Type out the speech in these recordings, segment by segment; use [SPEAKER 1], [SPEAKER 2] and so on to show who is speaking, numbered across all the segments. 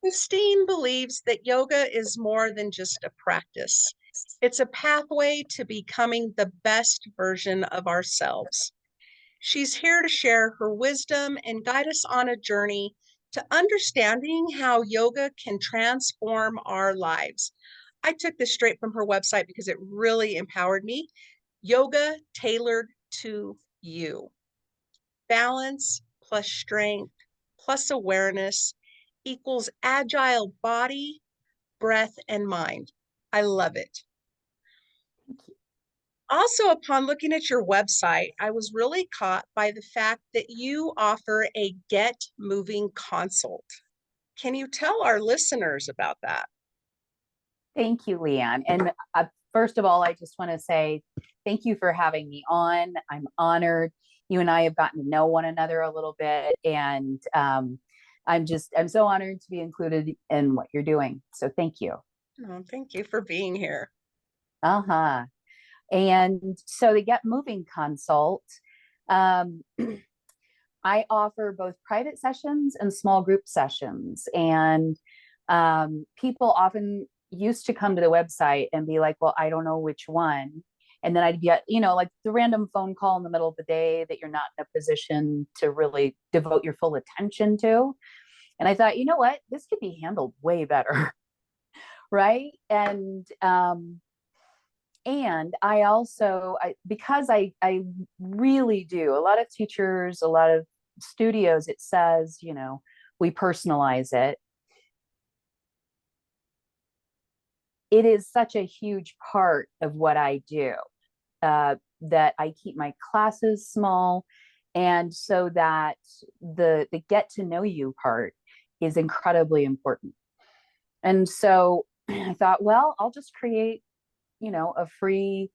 [SPEAKER 1] Christine believes that yoga is more than just a practice. It's a pathway to becoming the best version of ourselves. She's here to share her wisdom and guide us on a journey to understanding how yoga can transform our lives. I took this straight from her website because it really empowered me. Yoga tailored to you. Balance plus strength plus awareness equals agile body, breath, and mind. I love it. Also, upon looking at your website, I was really caught by the fact that you offer a Get Moving consult. Can you tell our listeners about that?
[SPEAKER 2] Thank you, Leanne. And first of all, I just want to say thank you for having me on. I'm honored. You and I have gotten to know one another a little bit, and I'm so honored to be included in what you're doing. So thank you.
[SPEAKER 1] Oh, thank you for being here.
[SPEAKER 2] Uh-huh. And so the Get Moving consult, um, I offer both private sessions and small group sessions. And people often used to come to the website and be like, well, I don't know which one. And then I'd get, like the random phone call in the middle of the day that you're not in a position to really devote your full attention to. And I thought, you know what, this could be handled way better. Right. And I also, because I really do, a lot of teachers, a lot of studios, it says, we personalize it. It is such a huge part of what I do, that I keep my classes small. And so that the get to know you part is incredibly important. And so I thought, well, I'll just create, a free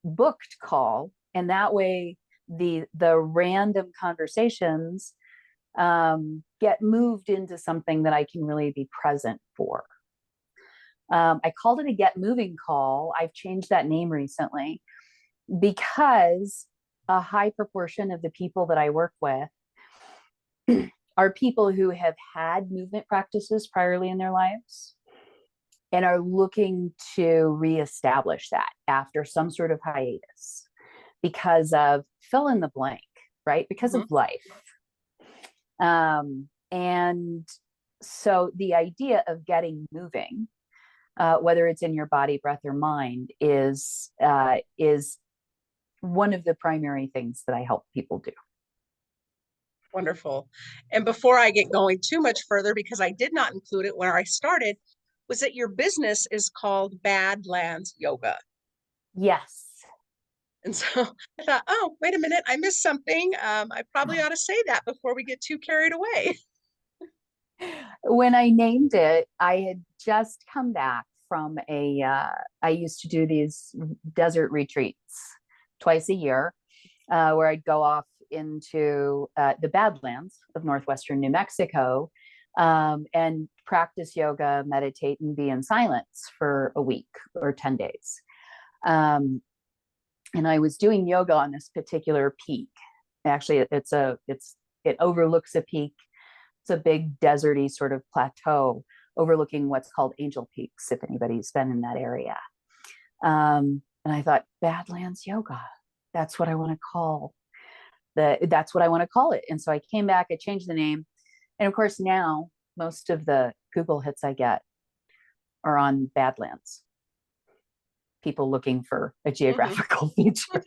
[SPEAKER 2] booked call. And that way the random conversations get moved into something that I can really be present for. I called it a Get Moving call. I've changed that name recently because a high proportion of the people that I work with are people who have had movement practices priorly in their lives and are looking to reestablish that after some sort of hiatus because of fill in the blank, right? Because of life. And so the idea of getting moving, whether it's in your body, breath, or mind, is one of the primary things that I help people do.
[SPEAKER 1] Wonderful. And before I get going too much further, because I did not include it where I started, was that your business is called Badlands Yoga.
[SPEAKER 2] Yes.
[SPEAKER 1] And so I thought, oh, wait a minute, I missed something. I probably ought to say that before we get too carried away.
[SPEAKER 2] When I named it, I had just come back from I used to do these desert retreats twice a year, where I'd go off into the Badlands of northwestern New Mexico, and practice yoga, meditate, and be in silence for a week or 10 days. And I was doing yoga on this particular peak. Actually, it overlooks a peak. It's a big deserty sort of plateau overlooking what's called Angel Peaks, if anybody's been in that area. And I thought, Badlands Yoga, that's what I want to call that's what I want to call it. And so I came back, I changed the name. And of course, now most of the Google hits I get are on Badlands. People looking for a geographical feature.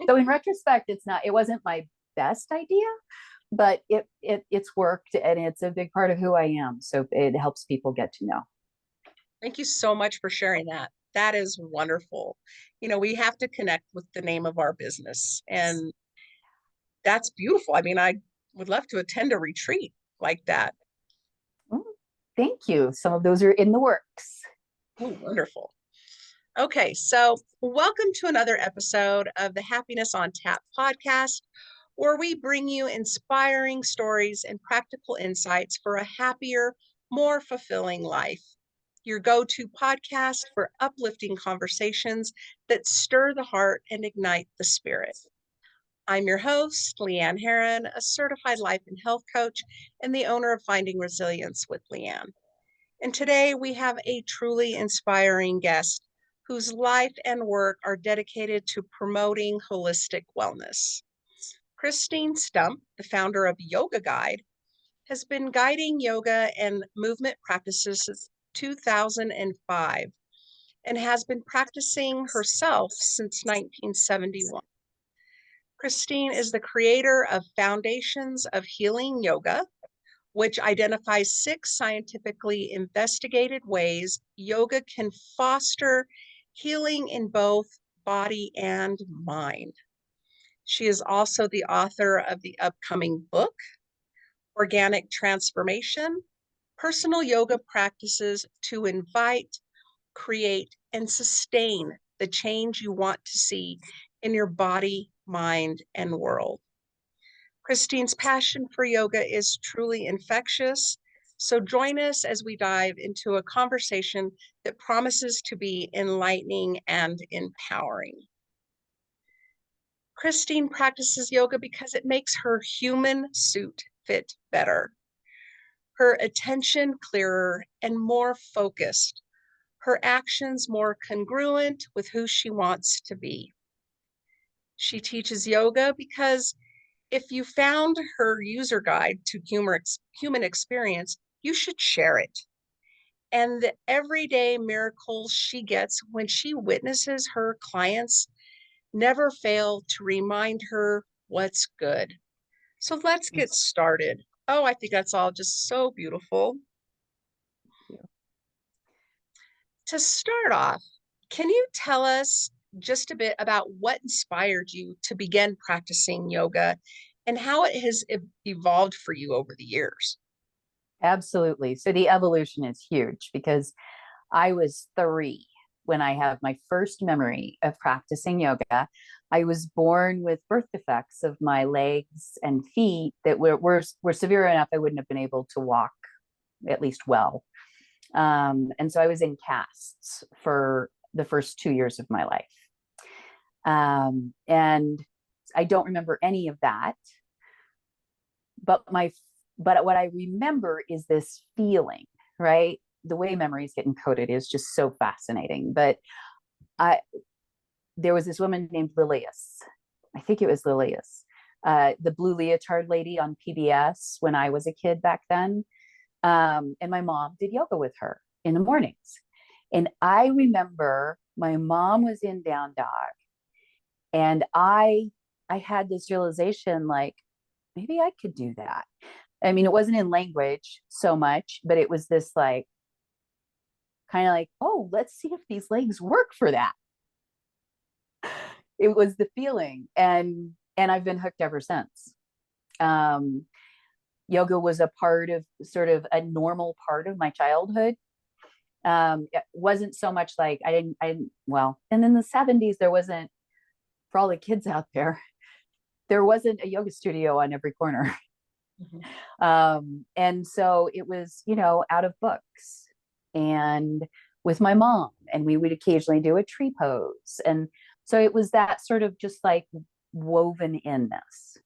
[SPEAKER 2] So in retrospect, it wasn't my best idea, but it's worked and it's a big part of who I am. So it helps people get to know.
[SPEAKER 1] Thank you so much for sharing that. That is wonderful. We have to connect with the name of our business, and that's beautiful. I mean, I would love to attend a retreat like that.
[SPEAKER 2] Thank you. Some of those are in the works.
[SPEAKER 1] Oh, wonderful. Okay, so welcome to another episode of the Happiness on Tap podcast, where we bring you inspiring stories and practical insights for a happier, more fulfilling life. Your go-to podcast for uplifting conversations that stir the heart and ignite the spirit. I'm your host, Leanne Herron, a certified life and health coach and the owner of Finding Resilience with Leanne. And today we have a truly inspiring guest whose life and work are dedicated to promoting holistic wellness. Christine Stump, the founder of YogaGuide, has been guiding yoga and movement practices since 2005 and has been practicing herself since 1971. Christine is the creator of Foundations of Healing Yoga, which identifies 6 scientifically investigated ways yoga can foster healing in both body and mind. She is also the author of the upcoming book, Organic Transformation: Personal Yoga Practices to Invite, Create, and Sustain the Change You Want to See in Your Body, Mind, and World. Christine's passion for yoga is truly infectious, so join us as we dive into a conversation that promises to be enlightening and empowering. Christine practices yoga because it makes her human suit fit better, her attention clearer and more focused, her actions more congruent with who she wants to be. She teaches yoga because if you found her user guide to human experience, you should share it. And the everyday miracles she gets when she witnesses her clients never fail to remind her what's good. So let's get started. Oh, I think that's all just so beautiful. To start off, can you tell us just a bit about what inspired you to begin practicing yoga and how it has evolved for you over the years?
[SPEAKER 2] Absolutely. So the evolution is huge because I was 3 when I have my first memory of practicing yoga. I was born with birth defects of my legs and feet that were severe enough I wouldn't have been able to walk at least well. And so I was in casts for the first 2 years of my life. And I don't remember any of that. But what I remember is this feeling, right? The way memories get encoded is just so fascinating. But there was this woman named Lilius. I think it was Lilius, the blue leotard lady on PBS when I was a kid back then. And my mom did yoga with her in the mornings. And I remember my mom was in down dog, and I had this realization, like, maybe I could do that. I mean, it wasn't in language so much, but it was this like, kind of like, oh, let's see if these legs work for that. It was the feeling. And I've been hooked ever since. Yoga was a part of sort of a normal part of my childhood. It wasn't so much like well, and in the 70s, there wasn't, for all the kids out there wasn't a yoga studio on every corner. And so it was, out of books and with my mom, and we would occasionally do a tree pose. And so it was that sort of just like woven in this.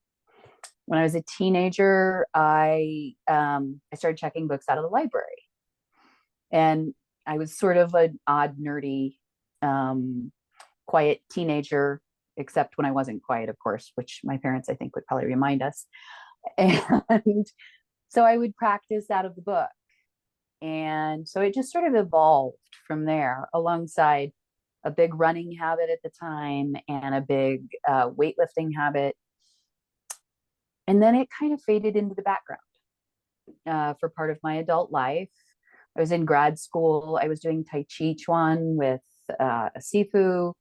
[SPEAKER 2] When I was a teenager, I started checking books out of the library, and I was sort of an odd, nerdy, quiet teenager, except when I wasn't quiet, of course, which my parents, I think, would probably remind us. And so I would practice out of the book. And so it just sort of evolved from there, alongside a big running habit at the time and a big weightlifting habit. And then it kind of faded into the background for part of my adult life. I was in grad school. I was doing Tai Chi Chuan with a Sifu.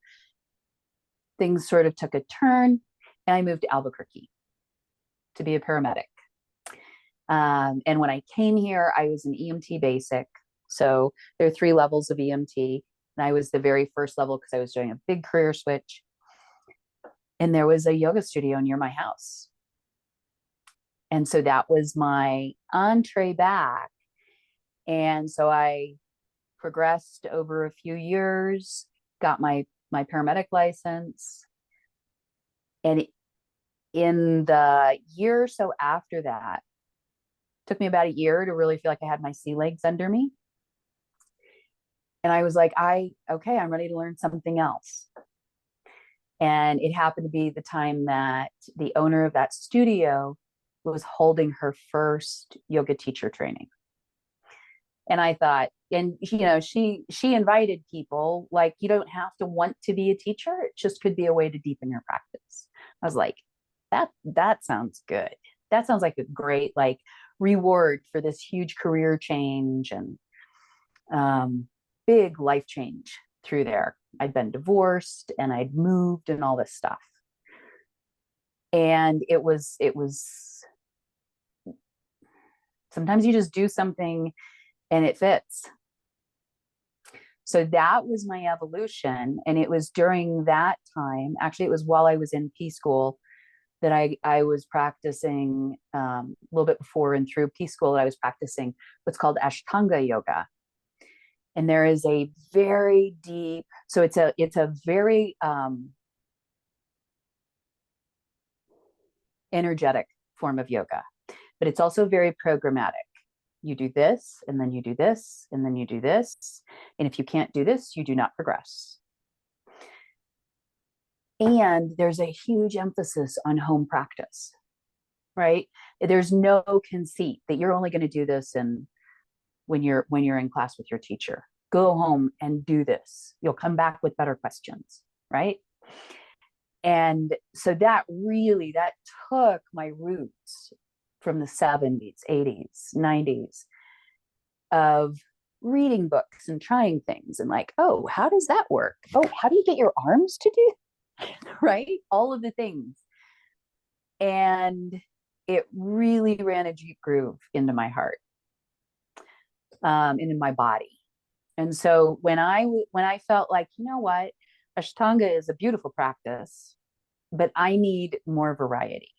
[SPEAKER 2] Things sort of took a turn, and I moved to Albuquerque to be a paramedic. And when I came here, I was an EMT basic. So there are 3 levels of EMT. And I was the very first level because I was doing a big career switch. And there was a yoga studio near my house. And so that was my entree back. And so I progressed over a few years, got my paramedic license. And in the year or so after that, took me about a year to really feel like I had my sea legs under me. And I was like, okay, I'm ready to learn something else. And it happened to be the time that the owner of that studio was holding her first yoga teacher training. And I thought, and she invited people, like, you don't have to want to be a teacher. It just could be a way to deepen your practice. I was like, that sounds good. That sounds like a great like reward for this huge career change and big life change through there. I'd been divorced and I'd moved and all this stuff. And it was sometimes you just do something and it fits. So that was my evolution. And it was during that time, actually, it was while I was in P school that I was practicing a little bit before and through P school, I was practicing what's called Ashtanga yoga. And there is a very deep, so it's a very energetic form of yoga, but it's also very programmatic. You do this, and then you do this, and then you do this. And if you can't do this, you do not progress. And there's a huge emphasis on home practice, right? There's no conceit that you're only going to do this and when you're in class with your teacher. Go home and do this. You'll come back with better questions, right? And so that took my roots from the 70s, 80s, 90s of reading books and trying things and like, oh, how does that work? Oh, how do you get your arms to do? Right? All of the things. And it really ran a deep groove into my heart, and in my body. And so when I felt like, you know what, Ashtanga is a beautiful practice, but I need more variety.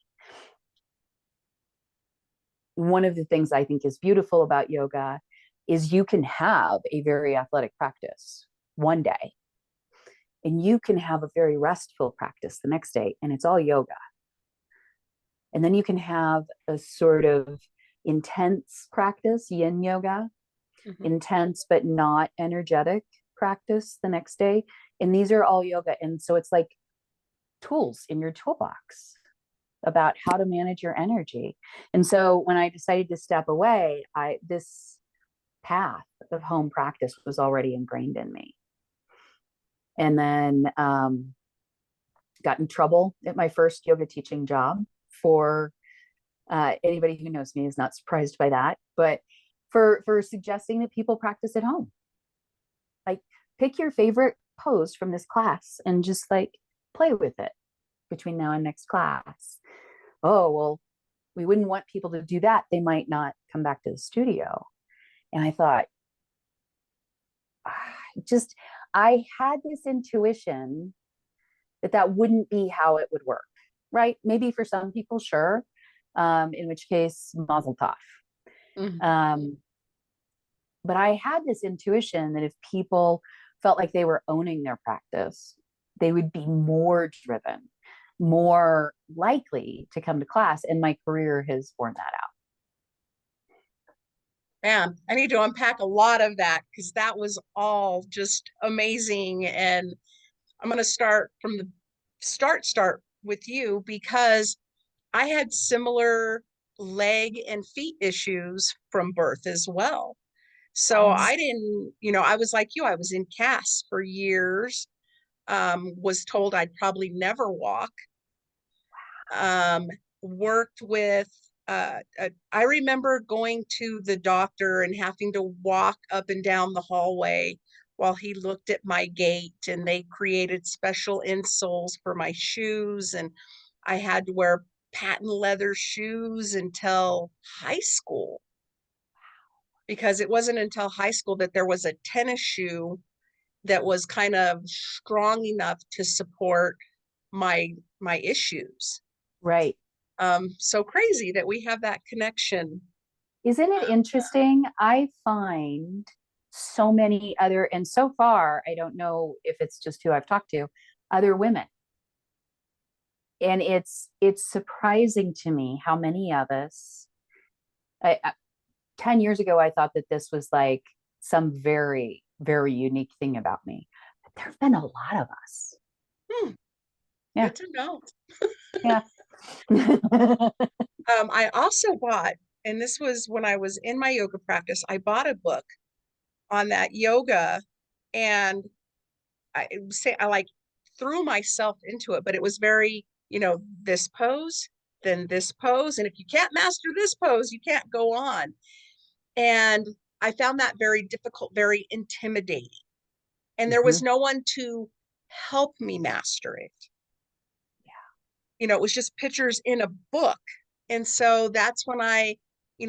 [SPEAKER 2] One of the things I think is beautiful about yoga is you can have a very athletic practice one day, and you can have a very restful practice the next day, and it's all yoga. And then you can have a sort of intense practice, yin yoga, intense but not energetic practice the next day. And these are all yoga. And so it's like tools in your toolbox about how to manage your energy. And so when I decided to step away, this path of home practice was already ingrained in me. And then got in trouble at my first yoga teaching job for anybody who knows me is not surprised by that, but for suggesting that people practice at home. Like, pick your favorite pose from this class and just like play with it between now and next class. Oh, well, we wouldn't want people to do that. They might not come back to the studio. And I thought, I had this intuition that wouldn't be how it would work, right? Maybe for some people, sure. In which case, mazel tov. But I had this intuition that if people felt like they were owning their practice, they would be more driven, more likely to come to class. And my career has borne that out.
[SPEAKER 1] Man, I need to unpack a lot of that because that was all just amazing. And I'm going to start from the start with you because I had similar leg and feet issues from birth as well. So I didn't, I was like you, I was in casts for years, was told I'd probably never walk, worked with, I remember going to the doctor and having to walk up and down the hallway while he looked at my gait, and they created special insoles for my shoes. And I had to wear patent leather shoes until high school, because it wasn't until high school that there was a tennis shoe that was kind of strong enough to support my issues.
[SPEAKER 2] Right.
[SPEAKER 1] So crazy that we have that connection.
[SPEAKER 2] Isn't it interesting? I find so many other, and so far, I don't know if it's just who I've talked to, other women and it's surprising to me how many of us, 10 years ago, I thought that this was like some very, very unique thing about me. But there have been a lot of us. Yeah.
[SPEAKER 1] Good to know.
[SPEAKER 2] Yeah.
[SPEAKER 1] I also bought, and this was when I was in my yoga practice, I bought a book on that yoga, and I like threw myself into it, but it was very, this pose, then this pose. And if you can't master this pose, you can't go on. And I found that very difficult, very intimidating. And there was no one to help me master it. It was just pictures in a book. And so that's when I,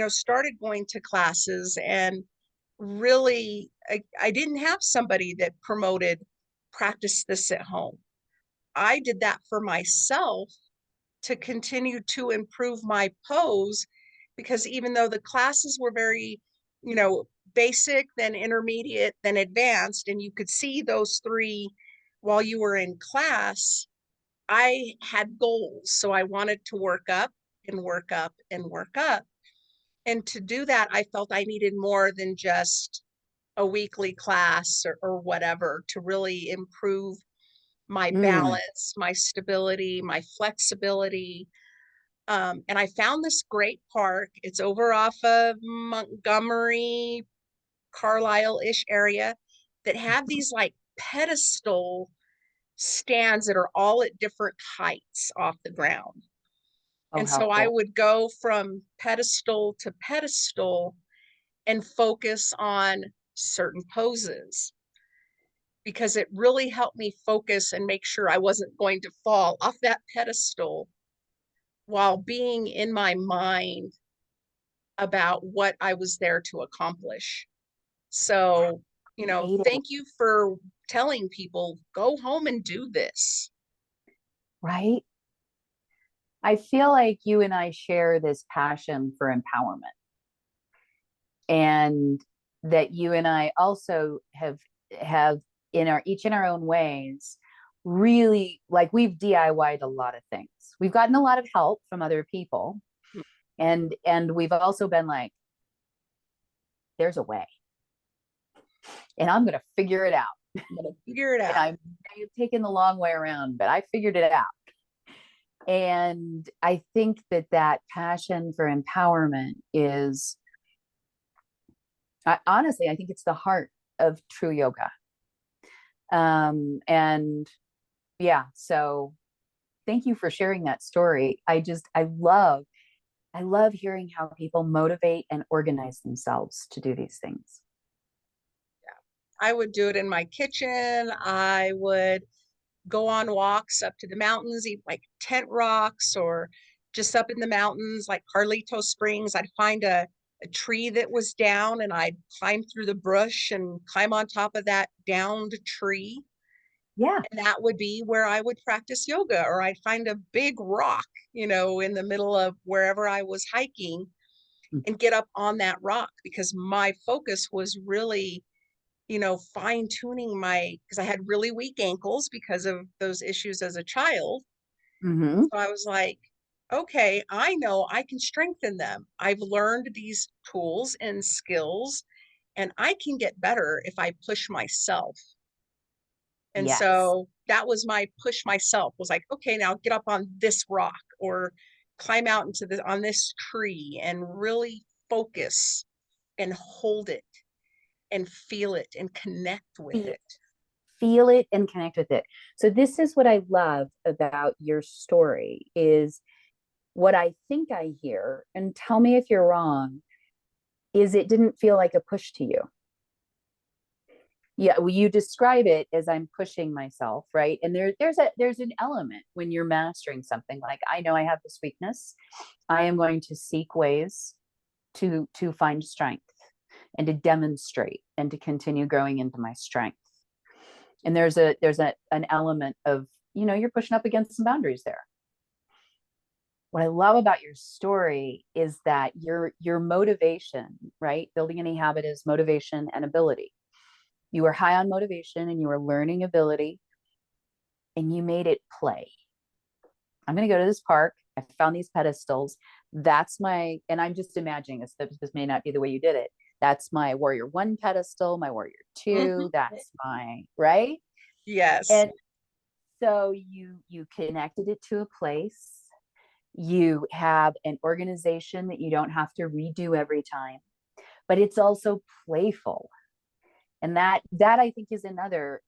[SPEAKER 1] started going to classes, and really, I didn't have somebody that promoted practice this at home. I did that for myself to continue to improve my pose, because even though the classes were very, basic, then intermediate, then advanced, and you could see those three while you were in class, I had goals. So I wanted to work up and work up and work up. And to do that, I felt I needed more than just a weekly class or whatever to really improve my balance, my stability, my flexibility. And I found this great park. It's over off of Montgomery, Carlisle-ish area, that have these like pedestal stands that are all at different heights off the ground.
[SPEAKER 2] Oh,
[SPEAKER 1] And
[SPEAKER 2] how
[SPEAKER 1] so I
[SPEAKER 2] cool.
[SPEAKER 1] would go from pedestal to pedestal and focus on certain poses, because it really helped me focus and make sure I wasn't going to fall off that pedestal while being in my mind about what I was there to accomplish. So, thank you for telling people, go home and do this.
[SPEAKER 2] Right? I feel like you and I share this passion for empowerment, and that you and I also have in our each in our own ways, really, like, we've DIY'd a lot of things. We've gotten a lot of help from other people, and we've also been like, there's a way, and I'm going to figure it out.
[SPEAKER 1] I'm going to figure it out.
[SPEAKER 2] And I've taken the long way around, but I figured it out. And I think that passion for empowerment is, honestly, I think it's the heart of true yoga. And yeah, so thank you for sharing that story. I love hearing how people motivate and organize themselves to do these things.
[SPEAKER 1] Yeah, I would do it in my kitchen. I would go on walks up to the mountains, eat like tent rocks, or just up in the mountains like Carlito Springs. I'd find a tree that was down, and I'd climb through the brush and climb on top of that downed tree.
[SPEAKER 2] Yeah.
[SPEAKER 1] And that would be where I would practice yoga. Or I'd find a big rock, in the middle of wherever I was hiking, and get up on that rock, because my focus was really, fine tuning because I had really weak ankles because of those issues as a child.
[SPEAKER 2] Mm-hmm.
[SPEAKER 1] So I was like, okay, I know I can strengthen them. I've learned these tools and skills, and I can get better if I push myself. And
[SPEAKER 2] Yes.
[SPEAKER 1] so that was my push myself, was like, okay, now get up on this rock, or climb out on this tree, and really focus and hold it and feel it and connect with it.
[SPEAKER 2] Feel it and connect with it. So this is what I love about your story, is what I think I hear, and tell me if you're wrong, is it didn't feel like a push to you. Yeah, well, you describe it as I'm pushing myself, right? And there's an element when you're mastering something, like, I know I have this weakness. I am going to seek ways to find strength, and to demonstrate, and to continue growing into my strength. And there's an element of, you're pushing up against some boundaries there. What I love about your story is that your motivation, right? Building any habit is motivation and ability. You were high on motivation, and you were learning ability, and you made it play. I'm going to go to this park. I found these pedestals. That's my, and I'm just imagining this, this may not be the way you did it. That's my warrior 1 pedestal, my warrior 2,
[SPEAKER 1] Mhm.
[SPEAKER 2] that's my, right?
[SPEAKER 1] Yes.
[SPEAKER 2] And so you connected it to a place. You have an organization that you don't have to redo every time, but it's also playful. And that I think is another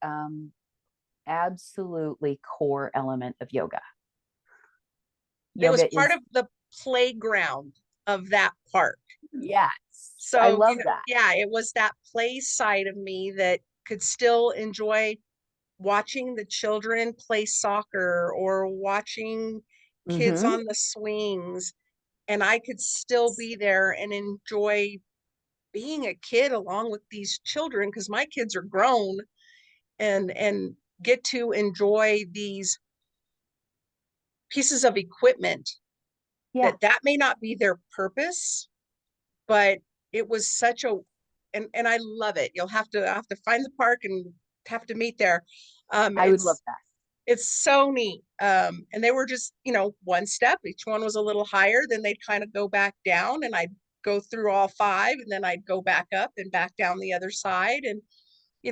[SPEAKER 2] absolutely core element of yoga.
[SPEAKER 1] It was
[SPEAKER 2] Yoga
[SPEAKER 1] part
[SPEAKER 2] is,
[SPEAKER 1] of the playground of that park.
[SPEAKER 2] yes, I
[SPEAKER 1] So,
[SPEAKER 2] love that.
[SPEAKER 1] yeah, it was that play side of me that could still enjoy watching the children play soccer or watching kids
[SPEAKER 2] Mm-hmm.
[SPEAKER 1] on the swings. And I could still be there and enjoy being a kid along with these children because my kids are grown and get to enjoy these pieces of equipment
[SPEAKER 2] Yeah,
[SPEAKER 1] that may not be their purpose, but it was such a and I love it. I'll have to find the park and have to meet there.
[SPEAKER 2] I would love that.
[SPEAKER 1] It's so neat. And they were just, one step. Each one was a little higher. Then they'd kind of go back down, and I'd go through all 5, and then I'd go back up and back down the other side. And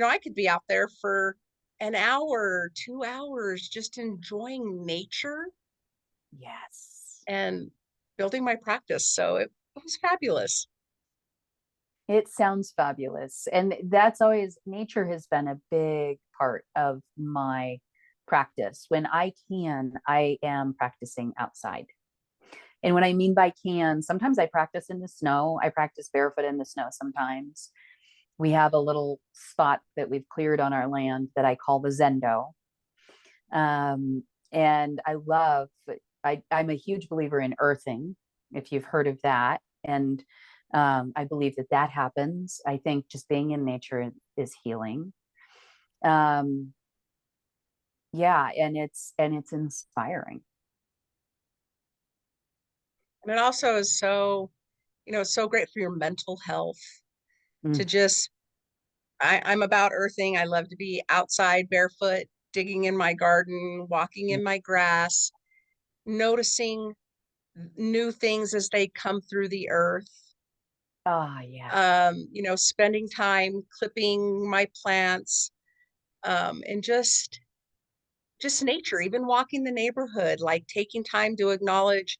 [SPEAKER 1] I could be out there for an hour, 2 hours, just enjoying nature
[SPEAKER 2] Yes.
[SPEAKER 1] and building my practice. So it was fabulous.
[SPEAKER 2] It sounds fabulous. And that's always, nature has been a big part of my practice. When I can, I am practicing outside. And what I mean by can, sometimes I practice in the snow. I practice barefoot in the snow sometimes. We have a little spot that we've cleared on our land that I call the Zendo. And I'm a huge believer in earthing, if you've heard of that. And I believe that happens. I think just being in nature is healing. Um, yeah, and it's inspiring.
[SPEAKER 1] And it also is so great for your mental health to
[SPEAKER 2] Mm.
[SPEAKER 1] just, I'm about earthing. I love to be outside barefoot, digging in my garden, walking in my grass, noticing new things as they come through the earth.
[SPEAKER 2] Ah, yeah.
[SPEAKER 1] Spending time clipping my plants, and just nature, even walking the neighborhood, like taking time to acknowledge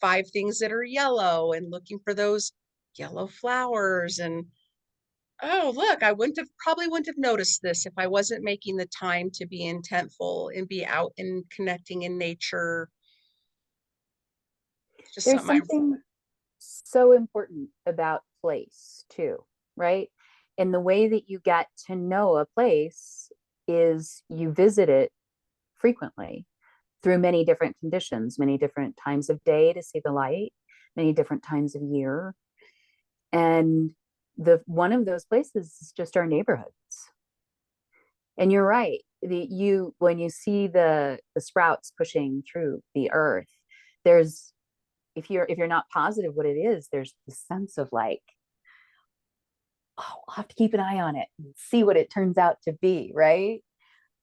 [SPEAKER 1] 5 things that are yellow and looking for those yellow flowers. And oh, look, I probably wouldn't have noticed this if I wasn't making the time to be intentful and be out and connecting in nature. It's just
[SPEAKER 2] There's
[SPEAKER 1] something
[SPEAKER 2] something so important about place too, right? And the way that you get to know a place is you visit it frequently through many different conditions, many different times of day to see the light, many different times of year. And the one of those places is just our neighborhoods. And you're right. When you see the sprouts pushing through the earth, there's, if you're not positive what it is, there's the sense of like, oh, I'll have to keep an eye on it and see what it turns out to be, right?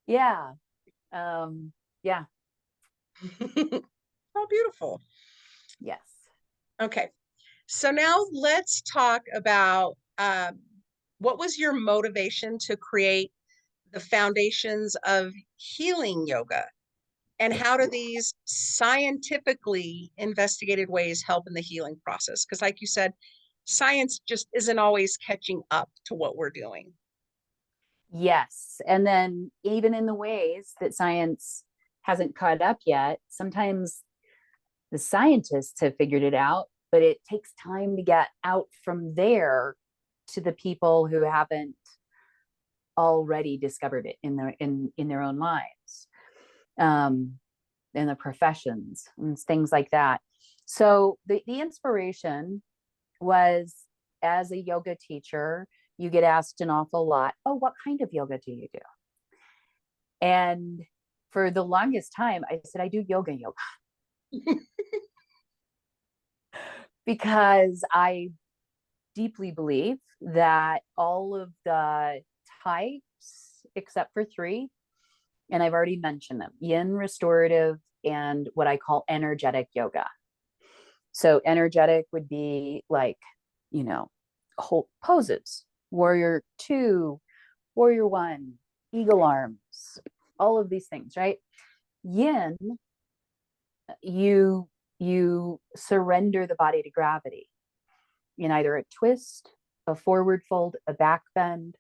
[SPEAKER 2] Yeah. Yeah.
[SPEAKER 1] oh, beautiful.
[SPEAKER 2] Yes.
[SPEAKER 1] Okay. So now let's talk about what was your motivation to create the foundations of healing yoga? And how do these scientifically investigated ways help in the healing process? Because, like you said, science just isn't always catching up to what we're doing.
[SPEAKER 2] Yes. And then even in the ways that science hasn't caught up yet, sometimes the scientists have figured it out, but it takes time to get out from there to the people who haven't already discovered it in their own lives, um, in the professions and things like that. So the inspiration was, as a yoga teacher, you get asked an awful lot, oh, what kind of yoga do you do? And for the longest time, I said, I do yoga, because I deeply believe that all of the types, except for 3, and I've already mentioned them: yin, restorative, and what I call energetic yoga. So energetic would be like, you know, whole poses, warrior two, warrior one, eagle arms, all of these things, right? Yin, you surrender the body to gravity in either a twist, a forward fold, a back bend,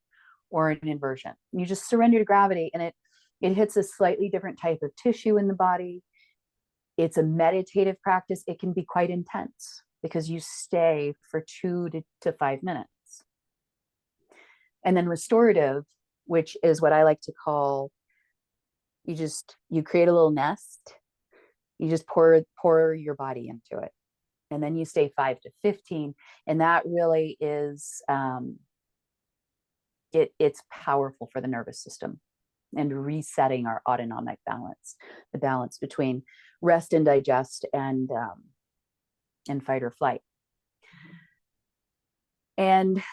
[SPEAKER 2] or an inversion. You just surrender to gravity, and it hits a slightly different type of tissue in the body. It's a meditative practice. It can be quite intense because you stay for 2 to 5 minutes. And then restorative, which is what I like to call, you create a little nest, you just pour your body into it, and then you stay 5 to 15. And that really is, it's powerful for the nervous system and resetting our autonomic balance, the balance between rest and digest and fight or flight. And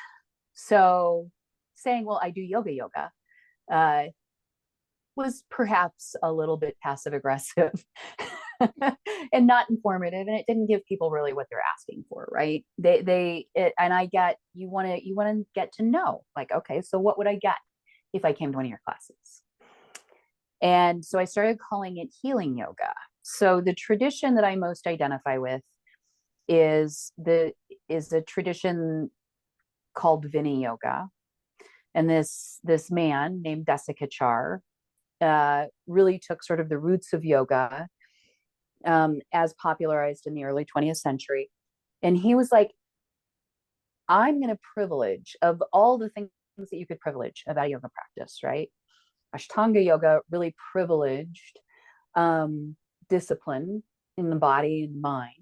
[SPEAKER 2] so saying, well, I do yoga, was perhaps a little bit passive aggressive and not informative, and it didn't give people really what they're asking for, right? And I get, you want to get to know, like, okay, so what would I get if I came to one of your classes? And so I started calling it healing yoga. So the tradition that I most identify with is a tradition called Vinny Yoga. And this man named Desikachar really took sort of the roots of yoga as popularized in the early 20th century. And he was like, I'm going to privilege of all the things that you could privilege about yoga practice, right? Ashtanga yoga really privileged discipline in the body and mind.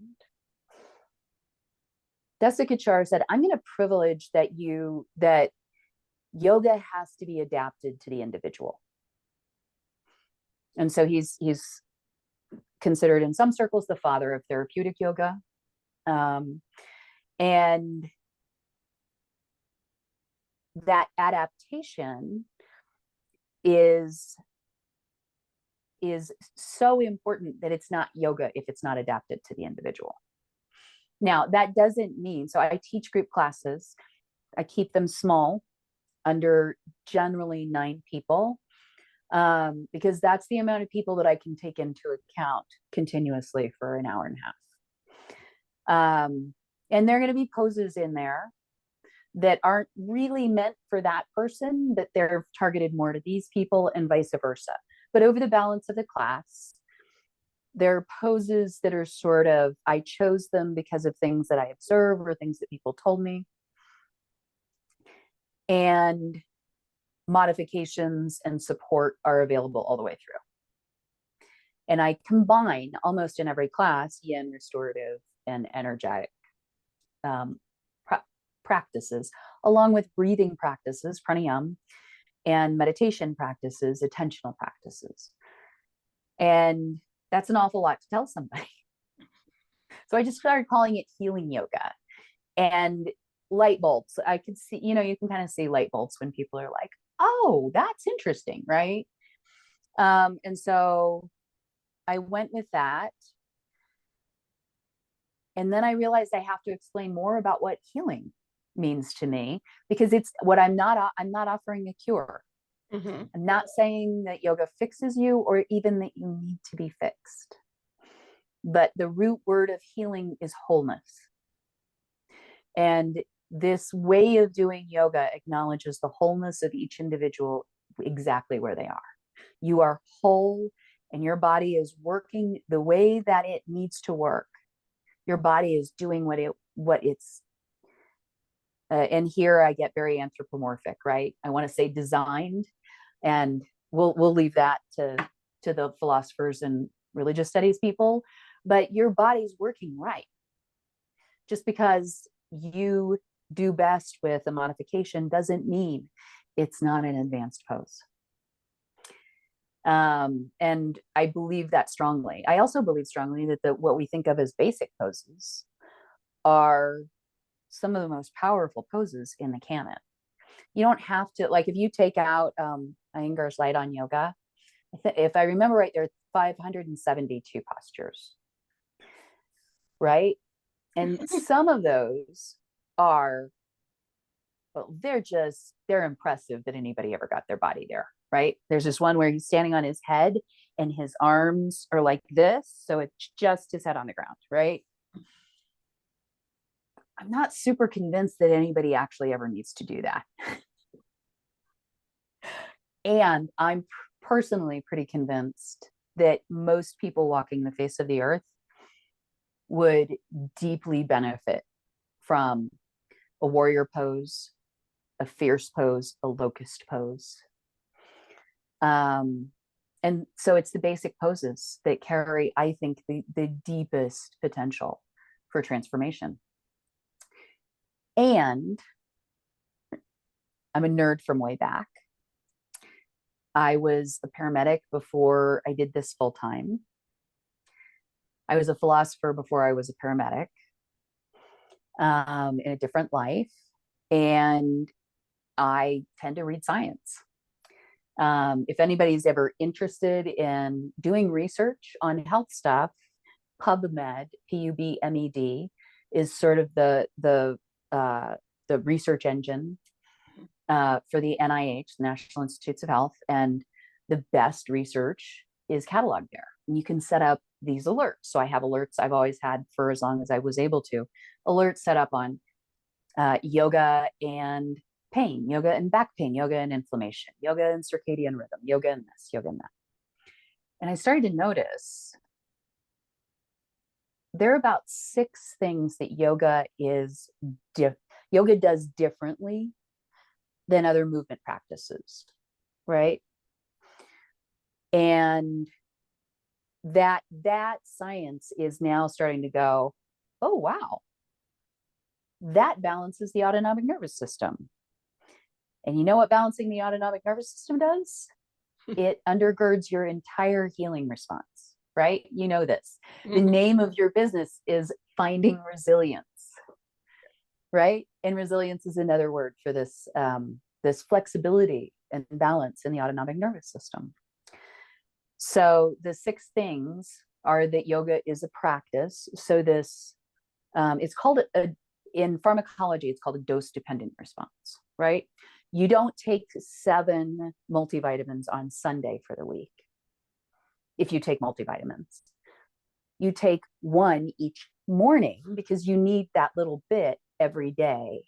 [SPEAKER 2] Desikachar said, I'm going to privilege that yoga has to be adapted to the individual. And so he's considered in some circles the father of therapeutic yoga. And that adaptation is so important that it's not yoga if it's not adapted to the individual. Now, that doesn't mean, so I teach group classes. I keep them small, under generally 9 people, because that's the amount of people that I can take into account continuously for an hour and a half. And there are going to be poses in there that aren't really meant for that person, but they're targeted more to these people, and vice versa. But over the balance of the class, there are poses that are sort of, I chose them because of things that I observed or things that people told me. And modifications and support are available all the way through. And I combine almost in every class yin, restorative, and energetic practices, along with breathing practices, pranayama, and meditation practices, attentional practices. And that's an awful lot to tell somebody. So I just started calling it healing yoga. And light bulbs, I could see, you can kind of see light bulbs when people are like, oh, that's interesting, right? And so I went with that. And then I realized I have to explain more about what healing means to me, because it's what I'm not offering a cure. Mm-hmm. I'm not saying that yoga fixes you or even that you need to be fixed. But the root word of healing is wholeness. And this way of doing yoga acknowledges the wholeness of each individual exactly where they are. You are whole, and your body is working the way that it needs to work. Your body is doing what it's and here I get very anthropomorphic, right? I want to say designed, and we'll leave that to the philosophers and religious studies people. But your body's working right. Just because you do best with a modification doesn't mean it's not an advanced pose. And I believe that strongly. I also believe strongly that what we think of as basic poses are some of the most powerful poses in the canon. You don't have to, like, if you take out Iyengar's Light on Yoga, if I remember right, there are 572 postures, right? And some of those are, well, they're impressive that anybody ever got their body there, right? There's this one where he's standing on his head and his arms are like this. So it's just his head on the ground, right? I'm not super convinced that anybody actually ever needs to do that. And I'm personally pretty convinced that most people walking the face of the earth would deeply benefit from a warrior pose, a fierce pose, a locust pose. And so it's the basic poses that carry, I think, the deepest potential for transformation. And I'm a nerd from way back. I was a paramedic before I did this full time. I was a philosopher before I was a paramedic, in a different life. And I tend to read science. If anybody's ever interested in doing research on health stuff, PubMed, PubMed, is sort of the research engine for the NIH, the National Institutes of Health, and the best research is cataloged there. And you can set up these alerts. So I have alerts I've always had for as long as I was able to. Alerts set up on yoga and pain, yoga and back pain, yoga and inflammation, yoga and circadian rhythm, yoga and this, yoga and that. And I started to notice there are about 6 things that yoga does differently than other movement practices, right? And that science is now starting to go, oh, wow, that balances the autonomic nervous system. And you know what balancing the autonomic nervous system does? It undergirds your entire healing response, right? You know this. The name of your business is Finding Resilience, right? And resilience is another word for this, this flexibility and balance in the autonomic nervous system. So the 6 things are that yoga is a practice. So this, it's called in pharmacology, it's called a dose-dependent response, right? You don't take 7 multivitamins on Sunday for the week. If you take multivitamins, you take 1 each morning because you need that little bit every day.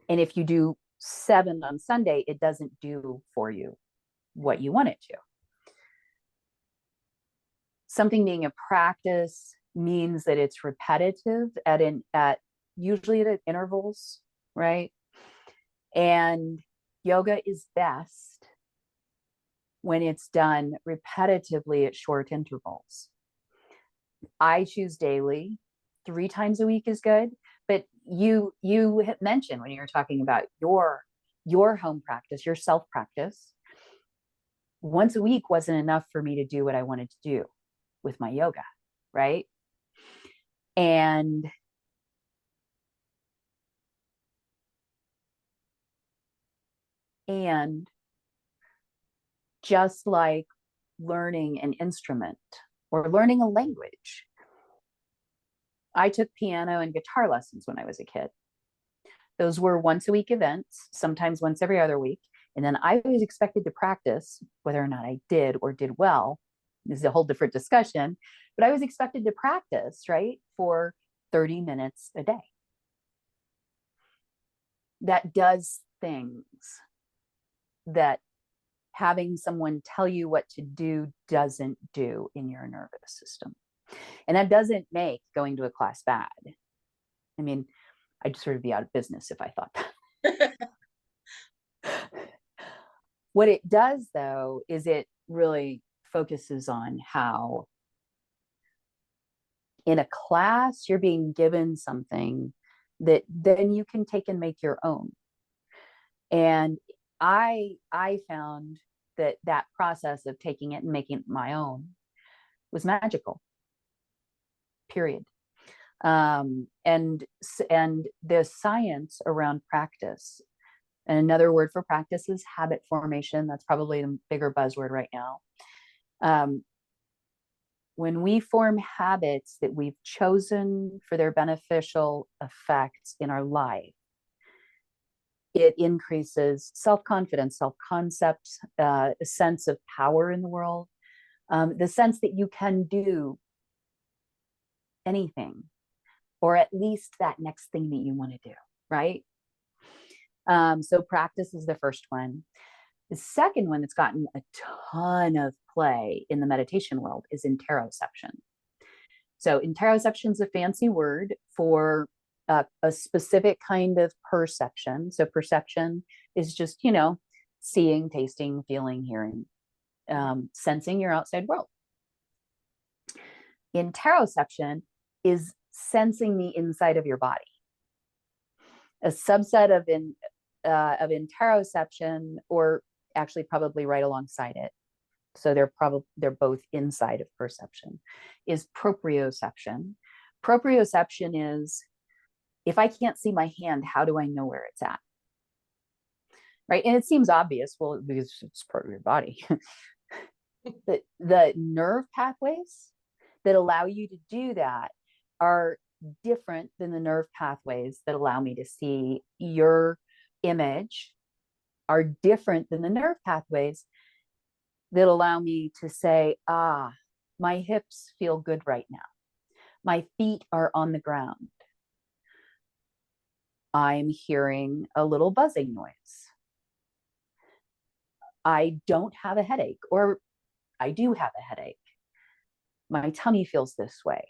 [SPEAKER 2] And if you do 7 on Sunday, it doesn't do for you what you want it to. Something being a practice means that it's repetitive at usually at intervals, right? And yoga is best when it's done repetitively at short intervals. I choose daily. 3 times a week is good. But you had mentioned when you were talking about your home practice, your self practice, once a week wasn't enough for me to do what I wanted to do with my yoga, right? And just like learning an instrument or learning a language, I took piano and guitar lessons when I was a kid. Those were once a week events, sometimes once every other week. And then I was expected to practice, whether or not I did or did well. This is a whole different discussion, but I was expected to practice, right, for 30 minutes a day. That does things that having someone tell you what to do doesn't do in your nervous system. And that doesn't make going to a class bad. I mean, I'd sort of be out of business if I thought that. What it does, though, is it really focuses on how in a class you're being given something that then you can take and make your own. And I found that process of taking it and making it my own was magical, period. And the science around practice, and another word for practice is habit formation. That's probably the bigger buzzword right now. when we form habits that we've chosen for their beneficial effects in our life, it increases self-confidence, self-concept, a sense of power in the world, the sense that you can do anything, or at least that next thing that you want to do, right? So practice is the first one. The second one that's gotten a ton of play in the meditation world is interoception. So interoception is a fancy word for a specific kind of perception. So perception is just, seeing, tasting, feeling, hearing, sensing your outside world. Interoception is sensing the inside of your body. A subset of interoception, or actually probably right alongside it, so they're both inside of perception, is proprioception. Proprioception is, if I can't see my hand, how do I know where it's at? Right? And it seems obvious, well, because it's part of your body. The nerve pathways that allow you to do that are different than the nerve pathways that allow me to see your image, are different than the nerve pathways that allow me to say, my hips feel good right now. My feet are on the ground. I'm hearing a little buzzing noise. I don't have a headache, or I do have a headache. My tummy feels this way.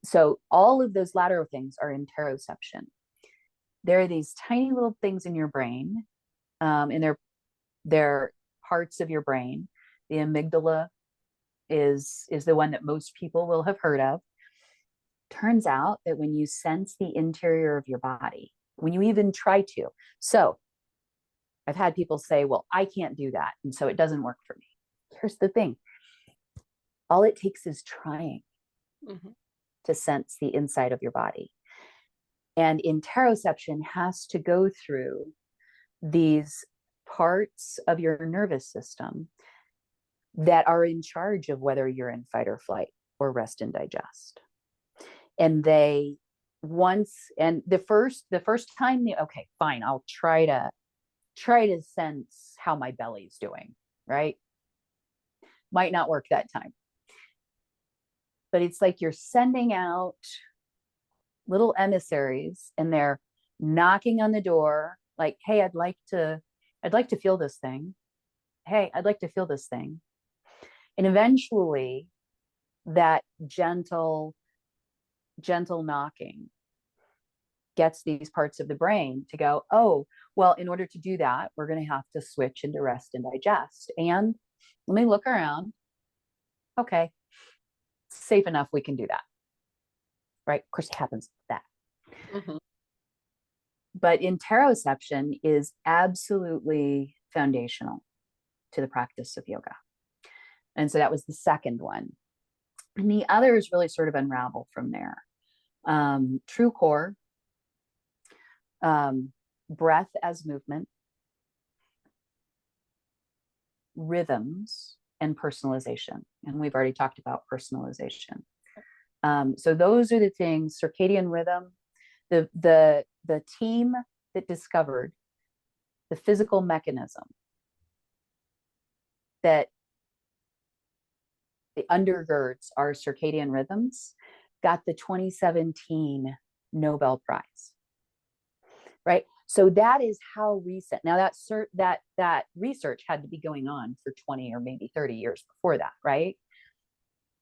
[SPEAKER 2] So all of those lateral things are interoception. There are these tiny little things in your brain, and they're parts of your brain. The amygdala is the one that most people will have heard of. Turns out that when you sense the interior of your body, when you even try to, so I've had people say, well, I can't do that, and so it doesn't work for me. Here's the thing. All it takes is trying to sense the inside of your body. And interoception has to go through these parts of your nervous system that are in charge of whether you're in fight or flight or rest and digest. And the first time, okay, fine, I'll try to sense how my belly's doing, right? Might not work that time. But it's like you're sending out little emissaries, and they're knocking on the door, like, hey, I'd like to feel this thing. Hey, I'd like to feel this thing. And eventually that gentle knocking gets these parts of the brain to go, oh, well, in order to do that, we're going to have to switch into rest and digest. And let me look around. Okay, safe enough, we can do that. Right? Of course, it happens like that. But interoception is absolutely foundational to the practice of yoga. And so that was the second one. And the others really sort of unravel from there. True core, breath as movement, rhythms, and personalization. And we've already talked about personalization. So those are the things: circadian rhythm, the team that discovered the physical mechanism that undergirds our circadian rhythms got the 2017 Nobel Prize, right? So that is how recent. Now that research had to be going on for 20 or maybe 30 years before that, right?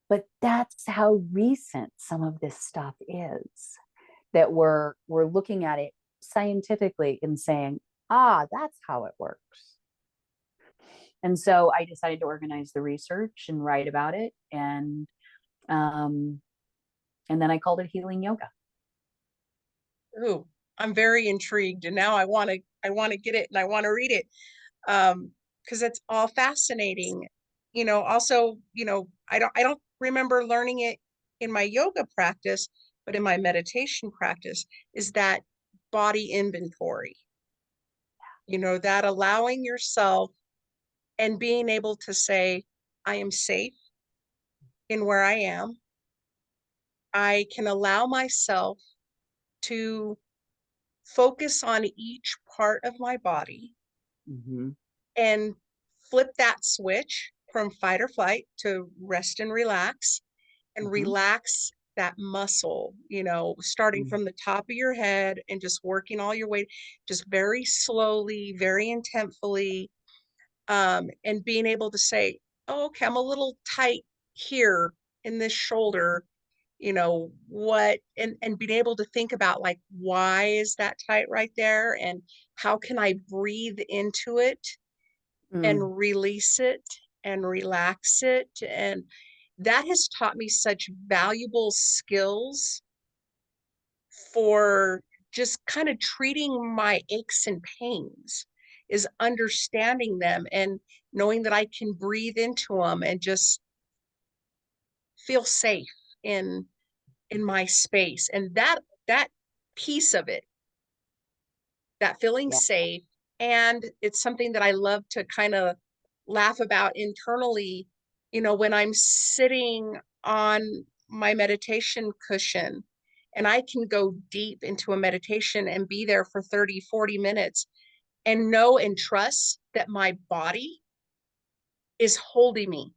[SPEAKER 2] But that's how recent some of this stuff is, that we're looking at it scientifically and saying, that's how it works. And so I decided to organize the research and write about it. And then I called it Healing Yoga.
[SPEAKER 1] Ooh, I'm very intrigued, and now I want to get it, and I want to read it, because it's all fascinating. Also, I don't remember learning it in my yoga practice, but in my meditation practice, is that body inventory. That allowing yourself and being able to say, I am safe in where I am. I can allow myself to focus on each part of my body and flip that switch from fight or flight to rest and relax, and relax that muscle, starting from the top of your head and just working all your weight, just very slowly, very intentfully, and being able to say, oh, okay, I'm a little tight here in this shoulder, what, and being able to think about, like, why is that tight right there, and how can I breathe into it and release it and relax it. And that has taught me such valuable skills for just kind of treating my aches and pains, is understanding them and knowing that I can breathe into them and just feel safe in my space. And that piece of it, that feeling
[SPEAKER 2] Yeah.
[SPEAKER 1] safe, and it's something that I love to kind of laugh about internally, when I'm sitting on my meditation cushion and I can go deep into a meditation and be there for 30, 40 minutes and know and trust that my body is holding me,